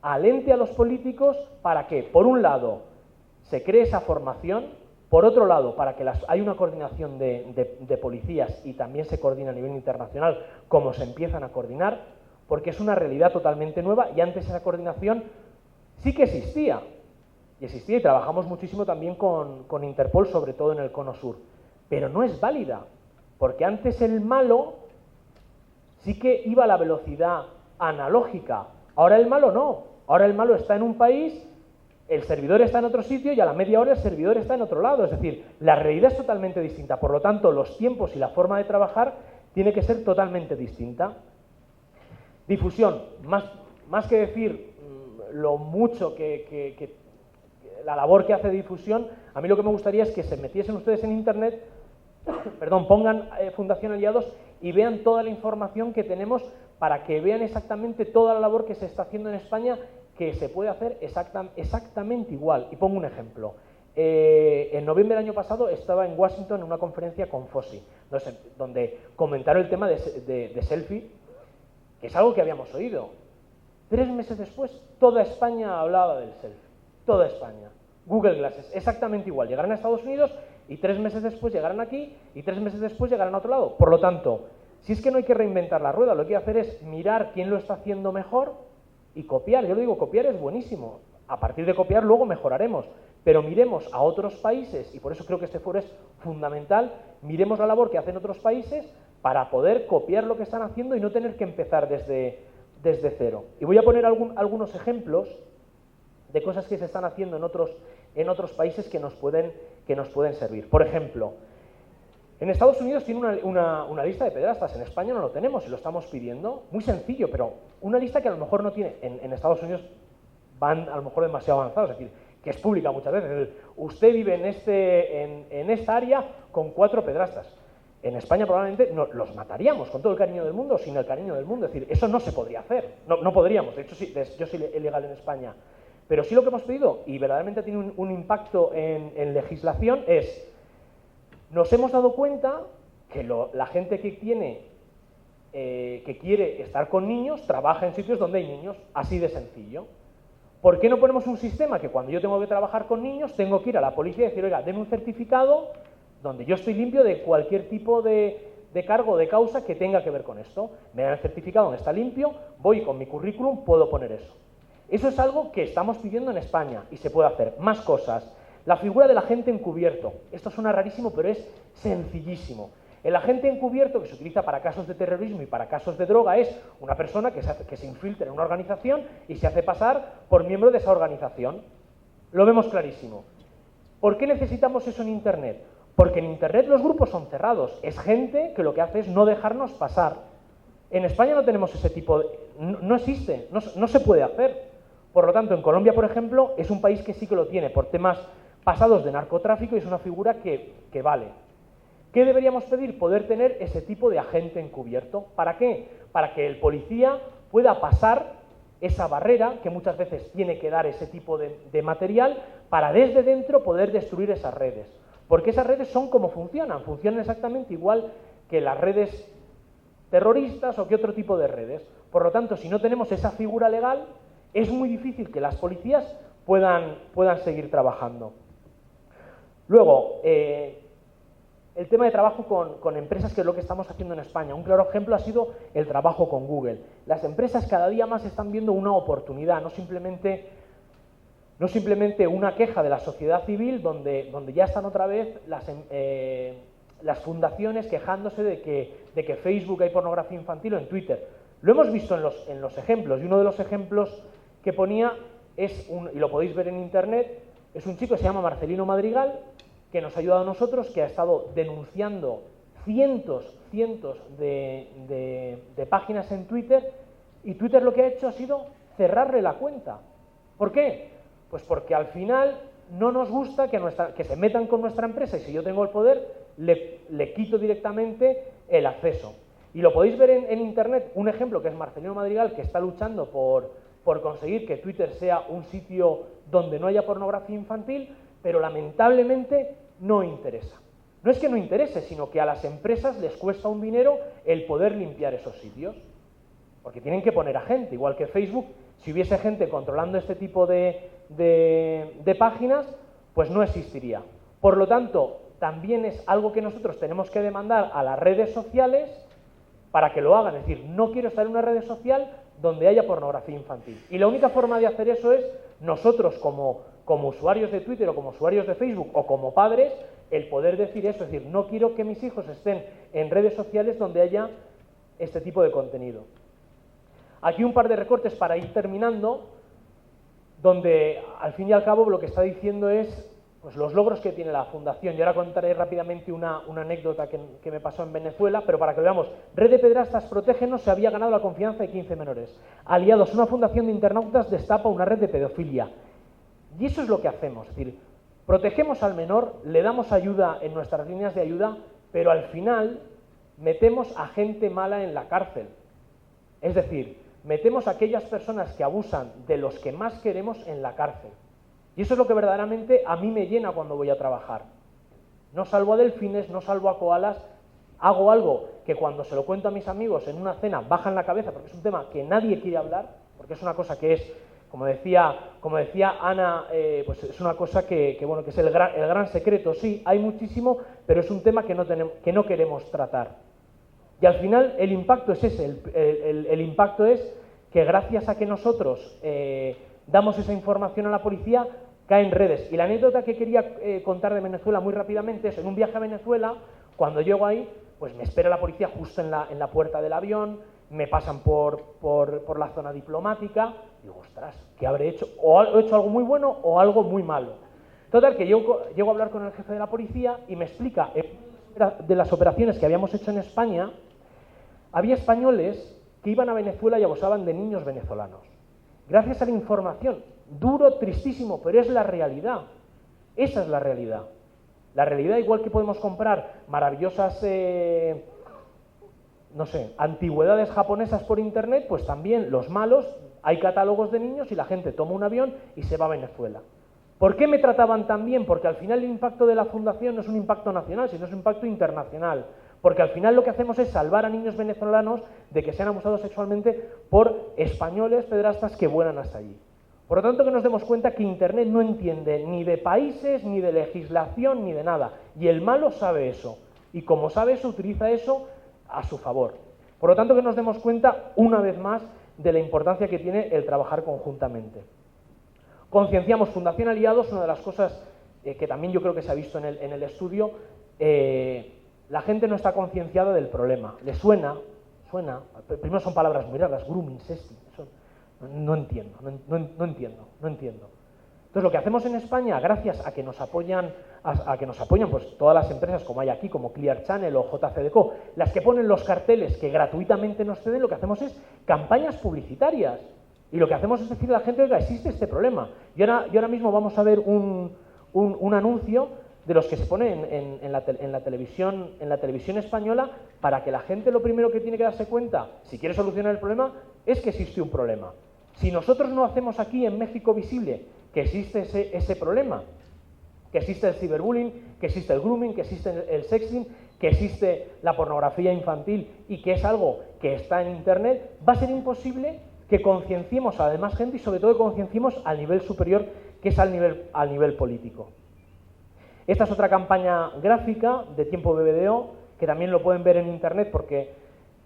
alente a los políticos para que, por un lado, se cree esa formación, por otro lado, para que hay una coordinación de policías y también se coordina a nivel internacional como se empiezan a coordinar, porque es una realidad totalmente nueva y antes esa coordinación sí que existía. Y trabajamos muchísimo también con Interpol, sobre todo en el Cono Sur. Pero no es válida, porque antes el malo sí que iba a la velocidad analógica. Ahora el malo no. Ahora el malo está en un país, el servidor está en otro sitio y a la media hora el servidor está en otro lado. Es decir, la realidad es totalmente distinta. Por lo tanto, los tiempos y la forma de trabajar tiene que ser totalmente distinta. Difusión. Más que decir lo mucho que la labor que hace de difusión, a mí lo que me gustaría es que se metiesen ustedes en Internet, pongan Fundación Aliados y vean toda la información que tenemos para que vean exactamente toda la labor que se está haciendo en España, que se puede hacer exactamente igual. Y pongo un ejemplo. En noviembre del año pasado estaba en Washington en una conferencia con FOSI, donde comentaron el tema de selfie, que es algo que habíamos oído. 3 meses después, toda España hablaba del selfie. Toda España. Google Glasses, exactamente igual. Llegarán a Estados Unidos y 3 meses después llegarán aquí y 3 meses después llegarán a otro lado. Por lo tanto, si es que no hay que reinventar la rueda, lo que hay que hacer es mirar quién lo está haciendo mejor y copiar. Yo lo digo, copiar es buenísimo. A partir de copiar luego mejoraremos. Pero miremos a otros países, y por eso creo que este foro es fundamental, miremos la labor que hacen otros países para poder copiar lo que están haciendo y no tener que empezar desde cero. Y voy a poner algunos ejemplos de cosas que se están haciendo en otros países que nos pueden servir. Por ejemplo, en Estados Unidos tiene una lista de pederastas, en España no lo tenemos y lo estamos pidiendo. Muy sencillo, pero una lista que a lo mejor no tiene. En Estados Unidos van a lo mejor demasiado avanzados, es decir, que es pública muchas veces. Usted vive en esta área con 4 pederastas. en España probablemente los mataríamos con todo el cariño del mundo o sin el cariño del mundo. Es decir, eso no se podría hacer, no podríamos. De hecho, sí, yo soy ilegal en España. Pero sí lo que hemos pedido, y verdaderamente tiene un impacto en legislación, es, nos hemos dado cuenta que la gente que quiere estar con niños trabaja en sitios donde hay niños, así de sencillo. ¿Por qué no ponemos un sistema que cuando yo tengo que trabajar con niños tengo que ir a la policía y decir, oiga, denme un certificado donde yo estoy limpio de cualquier tipo de cargo o de causa que tenga que ver con esto? Me dan el certificado donde está limpio, voy con mi currículum, puedo poner eso. Eso es algo que estamos pidiendo en España y se puede hacer. Más cosas. La figura del agente encubierto. Esto suena rarísimo, pero es sencillísimo. El agente encubierto, que se utiliza para casos de terrorismo y para casos de droga, es una persona que se infiltra en una organización y se hace pasar por miembro de esa organización. Lo vemos clarísimo. ¿Por qué necesitamos eso en Internet? Porque en Internet los grupos son cerrados. Es gente que lo que hace es no dejarnos pasar. En España no tenemos ese tipo de... No existe, no se puede hacer. Por lo tanto, en Colombia, por ejemplo, es un país que sí que lo tiene por temas pasados de narcotráfico y es una figura que vale. ¿Qué deberíamos pedir? Poder tener ese tipo de agente encubierto. ¿Para qué? Para que el policía pueda pasar esa barrera que muchas veces tiene que dar ese tipo de material para desde dentro poder destruir esas redes. Porque esas redes son como funcionan exactamente igual que las redes terroristas o que otro tipo de redes. Por lo tanto, si no tenemos esa figura legal, es muy difícil que las policías puedan seguir trabajando. Luego, el tema de trabajo con empresas, que es lo que estamos haciendo en España. Un claro ejemplo ha sido el trabajo con Google. Las empresas cada día más están viendo una oportunidad, no simplemente una queja de la sociedad civil donde ya están otra vez las fundaciones quejándose de que Facebook hay pornografía infantil o en Twitter. Lo hemos visto en los ejemplos, y uno de los ejemplos que ponía es, y lo podéis ver en Internet, es un chico que se llama Marcelino Madrigal, que nos ha ayudado a nosotros, que ha estado denunciando cientos de páginas en Twitter, y Twitter lo que ha hecho ha sido cerrarle la cuenta. ¿Por qué? Pues porque al final no nos gusta que se metan con nuestra empresa y si yo tengo el poder, le quito directamente el acceso. Y lo podéis ver en Internet, un ejemplo que es Marcelino Madrigal, que está luchando por conseguir que Twitter sea un sitio donde no haya pornografía infantil, pero lamentablemente no interesa. No es que no interese, sino que a las empresas les cuesta un dinero el poder limpiar esos sitios, porque tienen que poner a gente, igual que Facebook. Si hubiese gente controlando este tipo de páginas, pues no existiría. Por lo tanto, también es algo que nosotros tenemos que demandar a las redes sociales para que lo hagan. Es decir, no quiero estar en una red social donde haya pornografía infantil. Y la única forma de hacer eso es nosotros como usuarios de Twitter o como usuarios de Facebook o como padres, el poder decir eso. Es decir, no quiero que mis hijos estén en redes sociales donde haya este tipo de contenido. Aquí un par de recortes para ir terminando, donde al fin y al cabo lo que está diciendo es pues, los logros que tiene la Fundación. Y ahora contaré rápidamente una anécdota que me pasó en Venezuela, pero para que lo veamos. Red de Pederastas Protégenos se había ganado la confianza de 15 menores. Aliados, una fundación de internautas destapa una red de pedofilia. Y eso es lo que hacemos, es decir, protegemos al menor, le damos ayuda en nuestras líneas de ayuda, pero al final metemos a gente mala en la cárcel. Es decir, metemos a aquellas personas que abusan de los que más queremos en la cárcel. Y eso es lo que verdaderamente a mí me llena cuando voy a trabajar. No salvo a delfines, no salvo a koalas, hago algo que cuando se lo cuento a mis amigos en una cena bajan la cabeza, porque es un tema que nadie quiere hablar, porque es una cosa que es, como decía Ana, pues es una cosa que es el gran secreto. Sí, hay muchísimo, pero es un tema que no queremos tratar. Y al final el impacto es ese, el impacto es que gracias a que nosotros damos esa información a la policía, caen redes. Y la anécdota que quería contar de Venezuela muy rápidamente es, en un viaje a Venezuela, cuando llego ahí, pues me espera la policía justo en la puerta del avión, me pasan por la zona diplomática, y digo, ostras, ¿qué habré hecho? O he hecho algo muy bueno o algo muy malo. Total, que llego a hablar con el jefe de la policía y me explica, de las operaciones que habíamos hecho en España, había españoles que iban a Venezuela y abusaban de niños venezolanos. Gracias a la información, duro, tristísimo, pero es la realidad. Esa es la realidad. La realidad, igual que podemos comprar maravillosas, no sé, antigüedades japonesas por internet, pues también los malos, hay catálogos de niños y la gente toma un avión y se va a Venezuela. ¿Por qué me trataban tan bien? Porque al final el impacto de la fundación no es un impacto nacional, sino es un impacto internacional. Porque al final lo que hacemos es salvar a niños venezolanos de que sean abusados sexualmente por españoles pederastas que vuelan hasta allí. Por lo tanto, que nos demos cuenta que Internet no entiende ni de países, ni de legislación, ni de nada. Y el malo sabe eso. Y como sabe eso, utiliza eso a su favor. Por lo tanto, que nos demos cuenta, una vez más, de la importancia que tiene el trabajar conjuntamente. Concienciamos Fundación Aliados, una de las cosas que también yo creo que se ha visto en el estudio, la gente no está concienciada del problema. Le suena, primero son palabras muy raras, grooming, sexting, eso no entiendo. Entonces lo que hacemos en España, gracias a que nos apoyan, pues todas las empresas como hay aquí, como Clear Channel o JCDecO, las que ponen los carteles que gratuitamente nos ceden, lo que hacemos es campañas publicitarias. Y lo que hacemos es decirle a la gente, oiga, existe este problema. Y ahora mismo vamos a ver un anuncio de los que se ponen en la televisión española, para que la gente lo primero que tiene que darse cuenta, si quiere solucionar el problema, es que existe un problema. Si nosotros no hacemos aquí en México visible que existe ese problema, que existe el ciberbullying, que existe el grooming, que existe el sexting, que existe la pornografía infantil y que es algo que está en Internet, va a ser imposible que concienciemos a la demás gente y sobre todo que concienciemos al nivel superior, que es al nivel político. Esta es otra campaña gráfica de Tiempo BBDO, que también lo pueden ver en Internet porque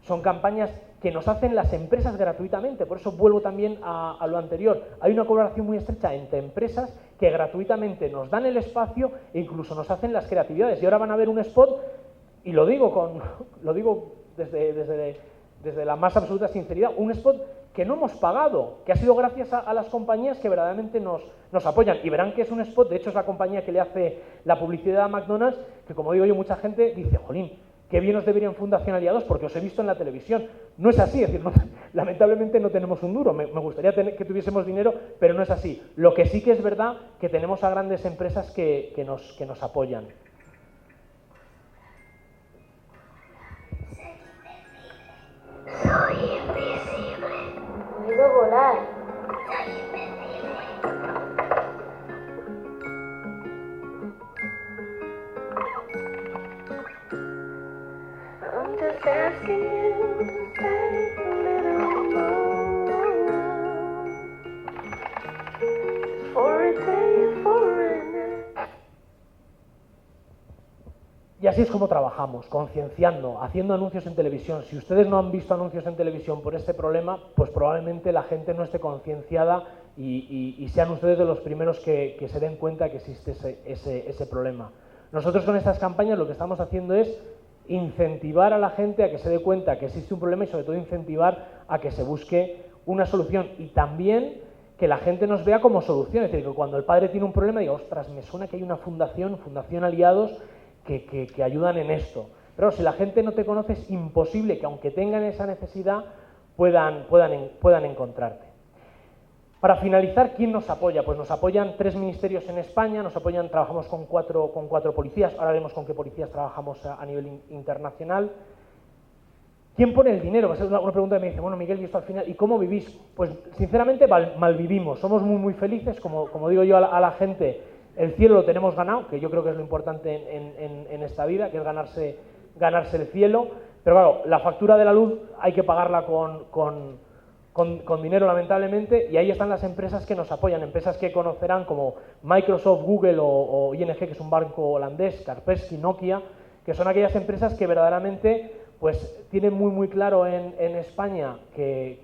son campañas que nos hacen las empresas gratuitamente. Por eso vuelvo también a lo anterior. Hay una colaboración muy estrecha entre empresas que gratuitamente nos dan el espacio e incluso nos hacen las creatividades. Y ahora van a ver un spot, y lo digo desde la más absoluta sinceridad, un spot que no hemos pagado, que ha sido gracias a las compañías que verdaderamente nos apoyan. Y verán que es un spot, de hecho es la compañía que le hace la publicidad a McDonald's, que como digo yo, mucha gente dice, jolín, qué bien os deberían Fundación Aliados porque os he visto en la televisión. No es así, es decir, no, lamentablemente no tenemos un duro, me gustaría que tuviésemos dinero, pero no es así. Lo que sí que es verdad, que tenemos a grandes empresas que nos apoyan. Soy invisible. Puedo volar. Soy invisible. I'm just asking you to stay a little more. For a day, for a night. Y así es como trabajamos, concienciando, haciendo anuncios en televisión. Si ustedes no han visto anuncios en televisión por este problema, pues probablemente la gente no esté concienciada y sean ustedes de los primeros que se den cuenta que existe ese problema. Nosotros con estas campañas lo que estamos haciendo es incentivar a la gente a que se dé cuenta que existe un problema y sobre todo incentivar a que se busque una solución y también que la gente nos vea como solución. Es decir, que cuando el padre tiene un problema diga, ostras, me suena que hay una Fundación Aliados que ayudan en esto. Pero si la gente no te conoce es imposible que aunque tengan esa necesidad puedan encontrarte. Para finalizar, ¿quién nos apoya? Pues nos apoyan 3 ministerios en España, trabajamos con cuatro policías, ahora vemos con qué policías trabajamos a nivel internacional. ¿Quién pone el dinero? Esa es una pregunta que me dice, bueno, Miguel, ¿y esto al final? ¿Y cómo vivís? Pues sinceramente mal vivimos, somos muy felices, como digo yo a la gente, el cielo lo tenemos ganado, que yo creo que es lo importante en esta vida, que es ganarse el cielo, pero claro, la factura de la luz hay que pagarla con dinero, lamentablemente, y ahí están las empresas que nos apoyan, empresas que conocerán como Microsoft, Google o ING, que es un banco holandés, Kaspersky, Nokia, que son aquellas empresas que verdaderamente pues tienen muy claro en España que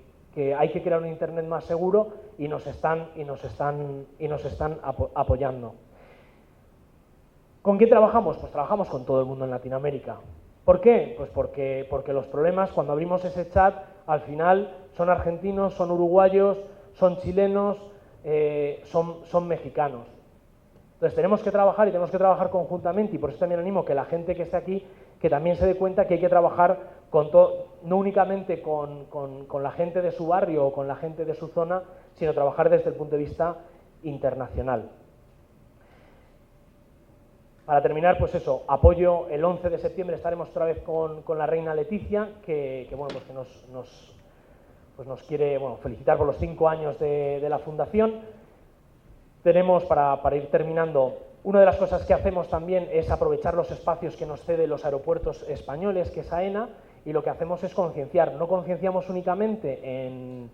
hay que crear un Internet más seguro y nos están apoyando. ¿Con quién trabajamos? Pues trabajamos con todo el mundo en Latinoamérica. ¿Por qué? Pues porque los problemas, cuando abrimos ese chat, al final son argentinos, son uruguayos, son chilenos, son mexicanos. Entonces tenemos que trabajar y tenemos que trabajar conjuntamente y por eso también animo que la gente que esté aquí que también se dé cuenta que hay que trabajar no únicamente con la gente de su barrio o con la gente de su zona, sino trabajar desde el punto de vista internacional. Para terminar, pues eso, apoyo, el 11 de septiembre estaremos otra vez con la reina Leticia, que nos quiere felicitar por los 5 años de la fundación. Tenemos, para ir terminando, una de las cosas que hacemos también es aprovechar los espacios que nos ceden los aeropuertos españoles, que es AENA, y lo que hacemos es concienciar. No concienciamos únicamente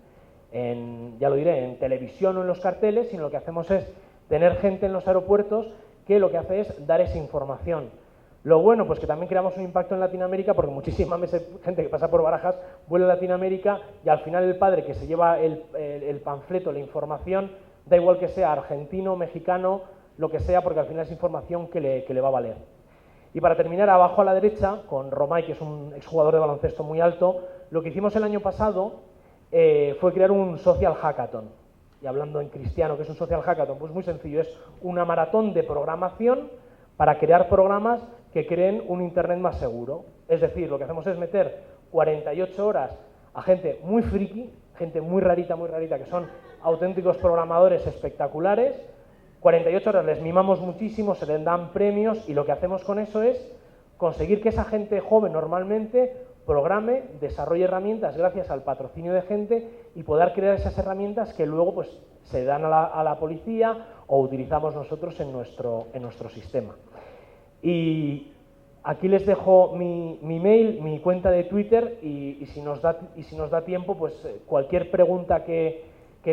ya lo diré, en televisión o en los carteles, sino lo que hacemos es tener gente en los aeropuertos que lo que hace es dar esa información. Lo bueno, pues que también creamos un impacto en Latinoamérica, porque muchísima gente que pasa por Barajas vuelve a Latinoamérica y al final el padre que se lleva el panfleto, la información, da igual que sea argentino, mexicano, lo que sea, porque al final es información que le va a valer. Y para terminar, abajo a la derecha, con Romay, que es un exjugador de baloncesto muy alto, lo que hicimos el año pasado fue crear un social hackathon. Y hablando en cristiano, ¿qué es un social hackathon? Pues muy sencillo, es una maratón de programación para crear programas que creen un Internet más seguro. Es decir, lo que hacemos es meter 48 horas a gente muy friki, gente muy rarita, que son auténticos programadores espectaculares. 48 horas les mimamos muchísimo, se les dan premios y lo que hacemos con eso es conseguir que esa gente joven normalmente programe, desarrolle herramientas gracias al patrocinio de gente y poder crear esas herramientas que luego pues se dan a la policía o utilizamos nosotros en nuestro sistema. Y aquí les dejo mi mail, mi cuenta de Twitter y si nos da tiempo, pues cualquier pregunta que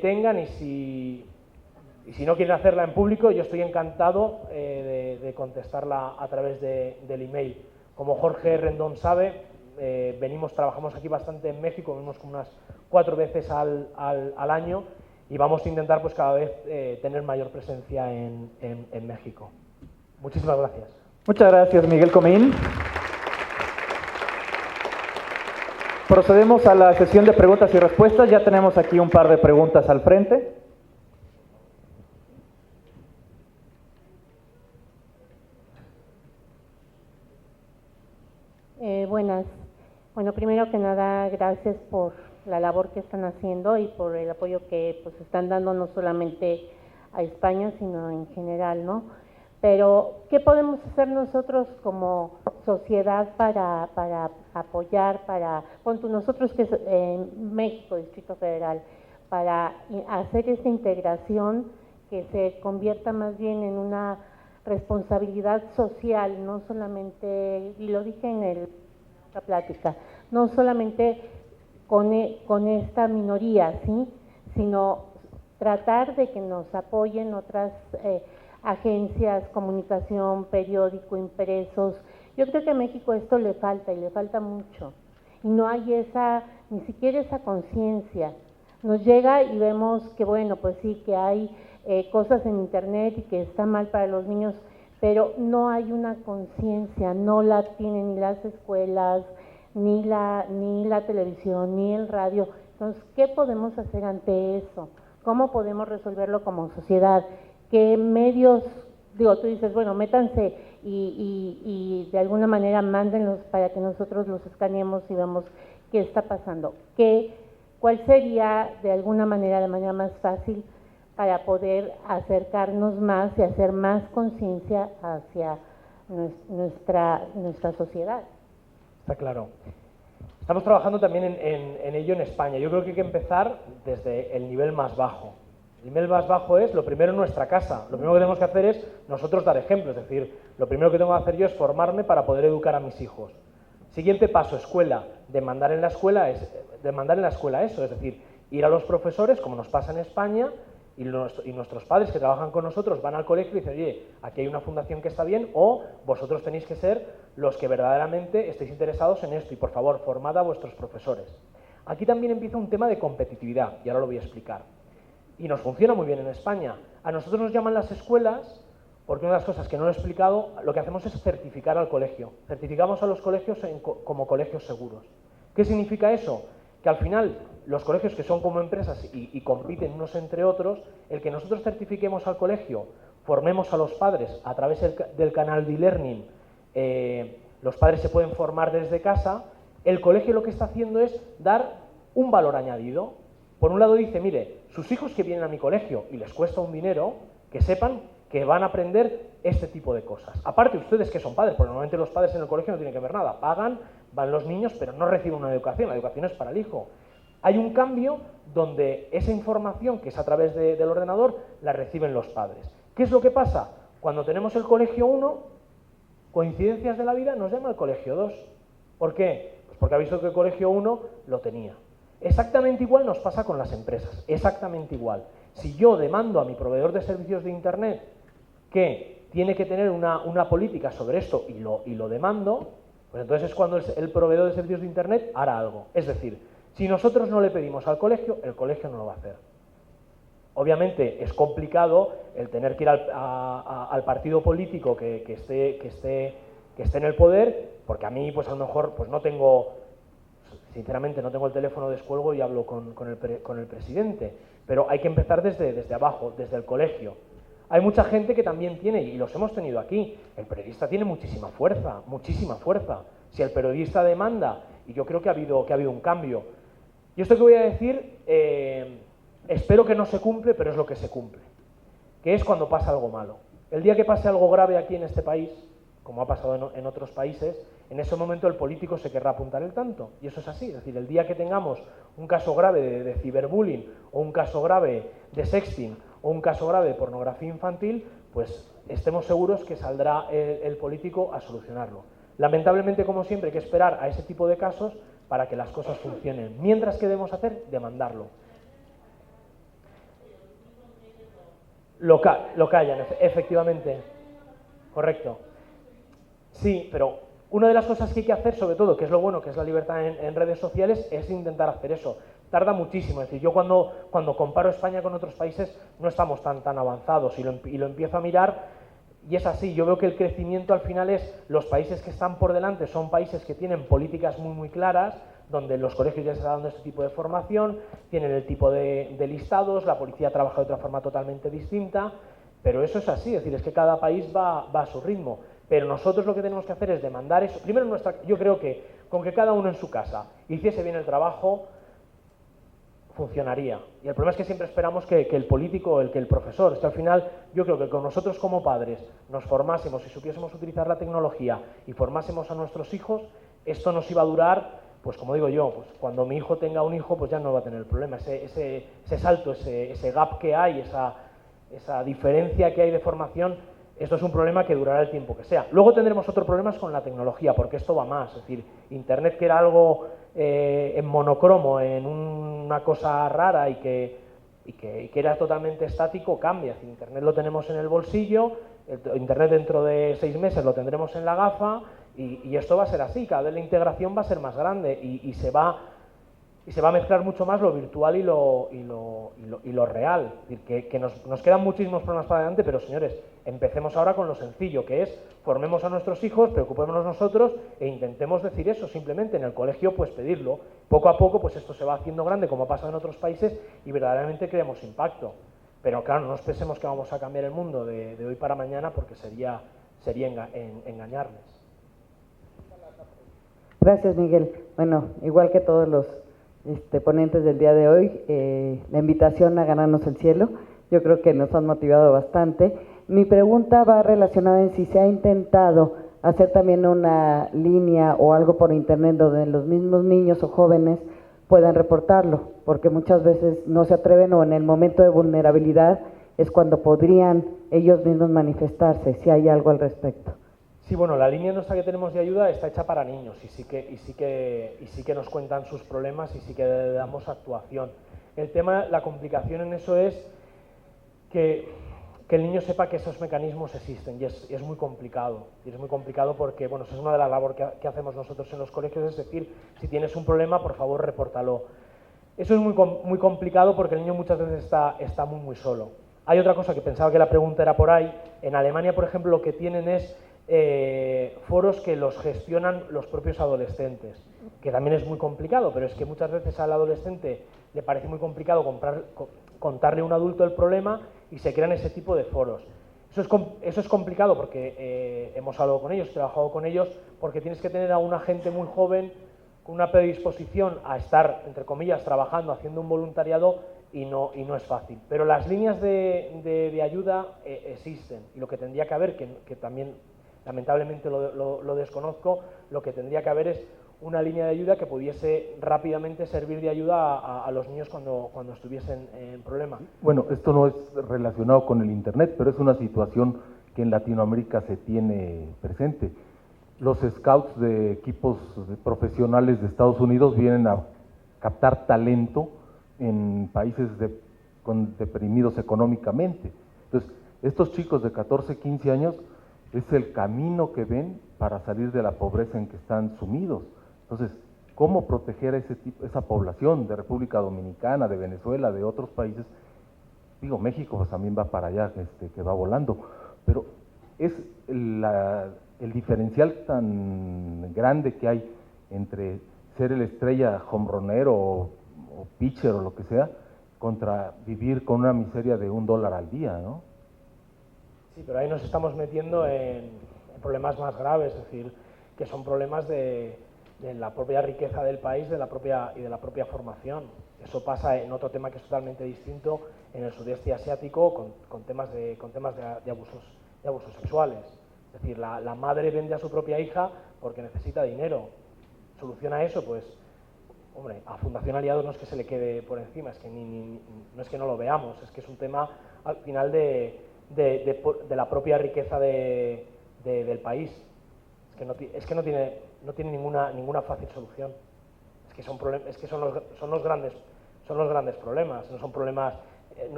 tengan y si no quieren hacerla en público, yo estoy encantado de contestarla a través del email. Como Jorge Rendón sabe, trabajamos aquí bastante en México, venimos como unas 4 veces al año y vamos a intentar pues cada vez tener mayor presencia en México. Muchísimas gracias. Muchas gracias, Miguel Comín. Procedemos a la sesión de preguntas y respuestas. Ya tenemos aquí un par de preguntas al frente. Buenas. Bueno, primero que nada, gracias por la labor que están haciendo y por el apoyo que pues están dando no solamente a España, sino en general, ¿no? Pero, ¿qué podemos hacer nosotros como sociedad para apoyar, nosotros que en México, Distrito Federal, para hacer esta integración que se convierta más bien en una responsabilidad social, no solamente, y lo dije en la plática, no solamente con esta minoría, ¿sí?, sino tratar de que nos apoyen otras agencias, comunicación, periódico, impresos. Yo creo que a México esto le falta y le falta mucho. Y no hay ni siquiera esa conciencia. Nos llega y vemos que, bueno, pues sí, que hay cosas en internet y que está mal para los niños, pero no hay una conciencia, no la tienen ni las escuelas, ni la televisión, ni el radio. Entonces, ¿qué podemos hacer ante eso? ¿Cómo podemos resolverlo como sociedad? ¿Qué medios, tú dices, bueno, métanse y de alguna manera mándenlos para que nosotros los escaneemos y vemos qué está pasando? ¿Cuál sería de alguna manera, de manera más fácil para poder acercarnos más y hacer más conciencia hacia nuestra sociedad? Está claro. Estamos trabajando también en ello en España. Yo creo que hay que empezar desde el nivel más bajo. El nivel más bajo es, lo primero, en nuestra casa. Lo primero que tenemos que hacer es nosotros dar ejemplo. Es decir, lo primero que tengo que hacer yo es formarme para poder educar a mis hijos. Siguiente paso, escuela. Demandar en la escuela eso. Es decir, ir a los profesores, como nos pasa en España, y nuestros padres que trabajan con nosotros van al colegio y dicen, oye, aquí hay una fundación que está bien, o vosotros tenéis que ser los que verdaderamente estéis interesados en esto y por favor, formad a vuestros profesores. Aquí también empieza un tema de competitividad y ahora lo voy a explicar. Y nos funciona muy bien en España. A nosotros nos llaman las escuelas, porque una de las cosas que no lo he explicado, lo que hacemos es certificar al colegio. Certificamos a los colegios como colegios seguros. ¿Qué significa eso? Que al final los colegios que son como empresas y compiten unos entre otros, el que nosotros certifiquemos al colegio, formemos a los padres a través del canal de e-learning, los padres se pueden formar desde casa, el colegio lo que está haciendo es dar un valor añadido. Por un lado dice, mire, sus hijos que vienen a mi colegio y les cuesta un dinero, que sepan que van a aprender este tipo de cosas. Aparte, ustedes que son padres, porque normalmente los padres en el colegio no tienen que ver nada, pagan, van los niños, pero no reciben una educación, la educación es para el hijo. Hay un cambio donde esa información, que es a través del ordenador, la reciben los padres. ¿Qué es lo que pasa? Cuando tenemos el colegio 1, coincidencias de la vida, nos llama el colegio 2. ¿Por qué? Pues porque ha visto que el colegio 1 lo tenía. Exactamente igual nos pasa con las empresas, exactamente igual. Si yo demando a mi proveedor de servicios de Internet que tiene que tener una política sobre esto y lo demando, pues entonces es cuando el proveedor de servicios de Internet hará algo. Es decir, si nosotros no le pedimos al colegio, el colegio no lo va a hacer. Obviamente es complicado el tener que ir al partido político que esté en el poder, porque a mí pues a lo mejor pues no tengo, sinceramente no tengo el teléfono, descuelgo y hablo con el presidente, pero hay que empezar desde abajo, desde el colegio. Hay mucha gente que también tiene, y los hemos tenido aquí, el periodista tiene muchísima fuerza, muchísima fuerza. Si el periodista demanda, y yo creo que ha habido un cambio. Y esto que voy a decir, espero que no se cumple, pero es lo que se cumple, que es cuando pasa algo malo. El día que pase algo grave aquí en este país, como ha pasado en otros países, en ese momento el político se querrá apuntar el tanto, y eso es así. Es decir, el día que tengamos un caso grave de ciberbullying, o un caso grave de sexting, o un caso grave de pornografía infantil, pues estemos seguros que saldrá el político a solucionarlo. Lamentablemente, como siempre, hay que esperar a ese tipo de casos para que las cosas funcionen. Mientras, ¿qué debemos hacer? Demandarlo. Lo callan, efectivamente. Correcto. Sí, pero una de las cosas que hay que hacer, sobre todo, que es lo bueno, que es la libertad en redes sociales, es intentar hacer eso. Tarda muchísimo. Es decir, yo cuando comparo España con otros países no estamos tan avanzados y lo empiezo a mirar y es así. Yo veo que el crecimiento al final es los países que están por delante son países que tienen políticas muy claras, donde los colegios ya se están dando este tipo de formación, tienen el tipo de listados, la policía trabaja de otra forma totalmente distinta, pero eso es así. Es decir, es que cada país va a su ritmo. Pero nosotros lo que tenemos que hacer es demandar eso. Primero, yo creo que con que cada uno en su casa hiciese bien el trabajo, funcionaría. Y el problema es que siempre esperamos que el político, que el profesor, al final yo creo que con nosotros como padres nos formásemos y supiésemos utilizar la tecnología y formásemos a nuestros hijos, esto nos iba a durar, pues como digo yo, pues cuando mi hijo tenga un hijo, pues ya no va a tener el problema. Ese salto, ese gap que hay, esa diferencia que hay de formación, esto es un problema que durará el tiempo que sea. Luego tendremos otros problemas con la tecnología, porque esto va más. Es decir, Internet, que era algo en monocromo, en una cosa rara y que era totalmente estático, cambia. Es decir, Internet lo tenemos en el bolsillo, Internet dentro de 6 meses lo tendremos en la gafa y esto va a ser así. Cada vez la integración va a ser más grande y se va a mezclar mucho más lo virtual y lo real. Es decir, que nos quedan muchísimos problemas para adelante, pero señores, empecemos ahora con lo sencillo, que es formemos a nuestros hijos, preocupémonos nosotros e intentemos decir eso simplemente en el colegio, pues pedirlo. Poco a poco, pues esto se va haciendo grande, como ha pasado en otros países, y verdaderamente creemos impacto. Pero claro, no nos pensemos que vamos a cambiar el mundo de hoy para mañana, porque sería engañarles. Gracias, Miguel. Bueno, igual que todos los ponentes del día de hoy, la invitación a ganarnos el cielo, yo creo que nos han motivado bastante. Mi pregunta va relacionada en si se ha intentado hacer también una línea o algo por internet donde los mismos niños o jóvenes puedan reportarlo, porque muchas veces no se atreven o en el momento de vulnerabilidad es cuando podrían ellos mismos manifestarse, si hay algo al respecto. Sí, bueno, la línea nuestra que tenemos de ayuda está hecha para niños y sí que nos cuentan sus problemas y sí que damos actuación. El tema, la complicación en eso es que el niño sepa que esos mecanismos existen y es muy complicado. Y es muy complicado porque, bueno, eso es una de las labores que hacemos nosotros en los colegios, es decir, si tienes un problema, por favor, repórtalo. Eso es muy complicado porque el niño muchas veces está muy solo. Hay otra cosa que pensaba que la pregunta era por ahí. En Alemania, por ejemplo, lo que tienen es foros que los gestionan los propios adolescentes, que también es muy complicado, pero es que muchas veces al adolescente le parece muy complicado contarle a un adulto el problema y se crean ese tipo de foros. Eso es complicado porque hemos hablado con ellos, trabajado con ellos, porque tienes que tener a una gente muy joven con una predisposición a estar, entre comillas, trabajando, haciendo un voluntariado y no es fácil. Pero las líneas de ayuda existen, y lo que tendría que haber, que también lamentablemente lo desconozco, lo que tendría que haber es una línea de ayuda que pudiese rápidamente servir de ayuda a los niños cuando estuviesen en problemas. Bueno, esto no es relacionado con el Internet, pero es una situación que en Latinoamérica se tiene presente. Los scouts de equipos profesionales de Estados Unidos vienen a captar talento en países deprimidos económicamente. Entonces, estos chicos de 14, 15 años es el camino que ven para salir de la pobreza en que están sumidos. Entonces, ¿cómo proteger a esa población de República Dominicana, de Venezuela, de otros países? Digo, México pues, también va para allá, que va volando, pero es el diferencial tan grande que hay entre ser el estrella jonronero o pitcher o lo que sea, contra vivir con una miseria de $1 al día, ¿no? Sí, pero ahí nos estamos metiendo en problemas más graves, es decir, que son problemas de la propia riqueza del país y de la propia formación. Eso pasa en otro tema que es totalmente distinto en el sudeste asiático con temas de abusos sexuales. Es decir, la madre vende a su propia hija porque necesita dinero. ¿Soluciona eso? Pues, hombre, a Fundación Aliados no es que se le quede por encima, es que no es que no lo veamos, es que es un tema al final de la propia riqueza del país. Es que no tiene ninguna fácil solución. Es que son los grandes problemas. No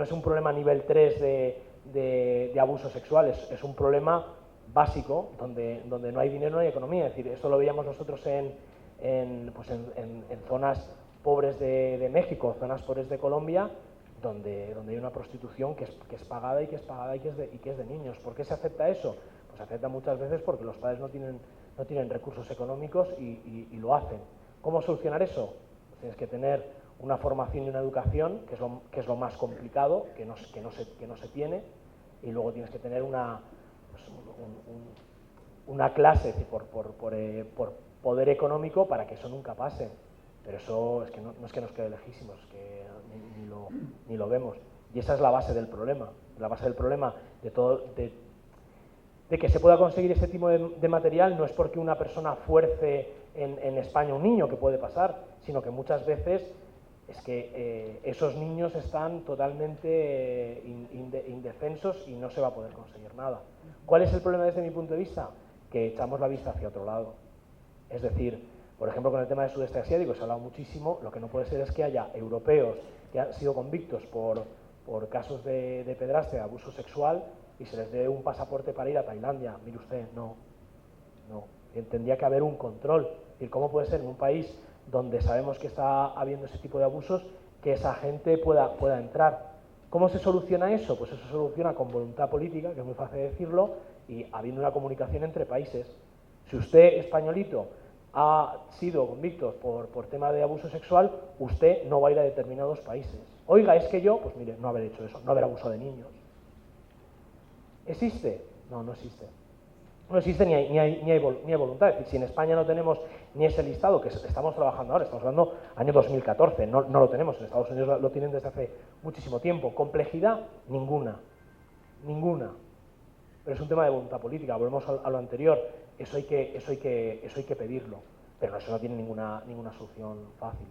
es un problema nivel 3 de abusos sexuales, es un problema básico donde no hay dinero, no hay economía. Es decir, esto lo veíamos nosotros en zonas pobres de México, zonas pobres de Colombia, donde hay una prostitución que es pagada y que es de niños. ¿Por qué se acepta eso? Pues se acepta muchas veces porque los padres no tienen recursos económicos y lo hacen. ¿Cómo solucionar eso? Pues tienes que tener una formación y una educación, que es lo más complicado, que no se tiene, y luego tienes que tener una clase por poder económico para que eso nunca pase. Pero eso no es que nos quede lejísimos, es que ni lo vemos. Y esa es la base del problema. La base del problema de que se pueda conseguir ese tipo de material no es porque una persona fuerce en España un niño, que puede pasar, sino que muchas veces es que esos niños están totalmente indefensos y no se va a poder conseguir nada. ¿Cuál es el problema desde mi punto de vista? Que echamos la vista hacia otro lado. Es decir, por ejemplo, con el tema del sudeste asiático se ha hablado muchísimo. Lo que no puede ser es que haya europeos que han sido convictos por casos de pedraste, de abuso sexual, y se les dé un pasaporte para ir a Tailandia. Mire usted, no. Tendría que haber un control. Es decir, ¿cómo puede ser en un país donde sabemos que está habiendo ese tipo de abusos que esa gente pueda entrar? ¿Cómo se soluciona eso? Pues eso se soluciona con voluntad política, que es muy fácil decirlo, y habiendo una comunicación entre países. Si usted, españolito, ha sido convicto por tema de abuso sexual, usted no va a ir a determinados países. Oiga, es que yo, pues mire, no haber hecho eso, no haber abusado de niños. ¿Existe? No existe. No existe ni hay voluntad. Es decir, si en España no tenemos ni ese listado que estamos trabajando ahora, estamos hablando año 2014, no lo tenemos, en Estados Unidos lo tienen desde hace muchísimo tiempo. ¿Complejidad? Ninguna. Pero es un tema de voluntad política. Volvemos a lo anterior. Eso hay que pedirlo, pero eso no tiene ninguna solución fácil.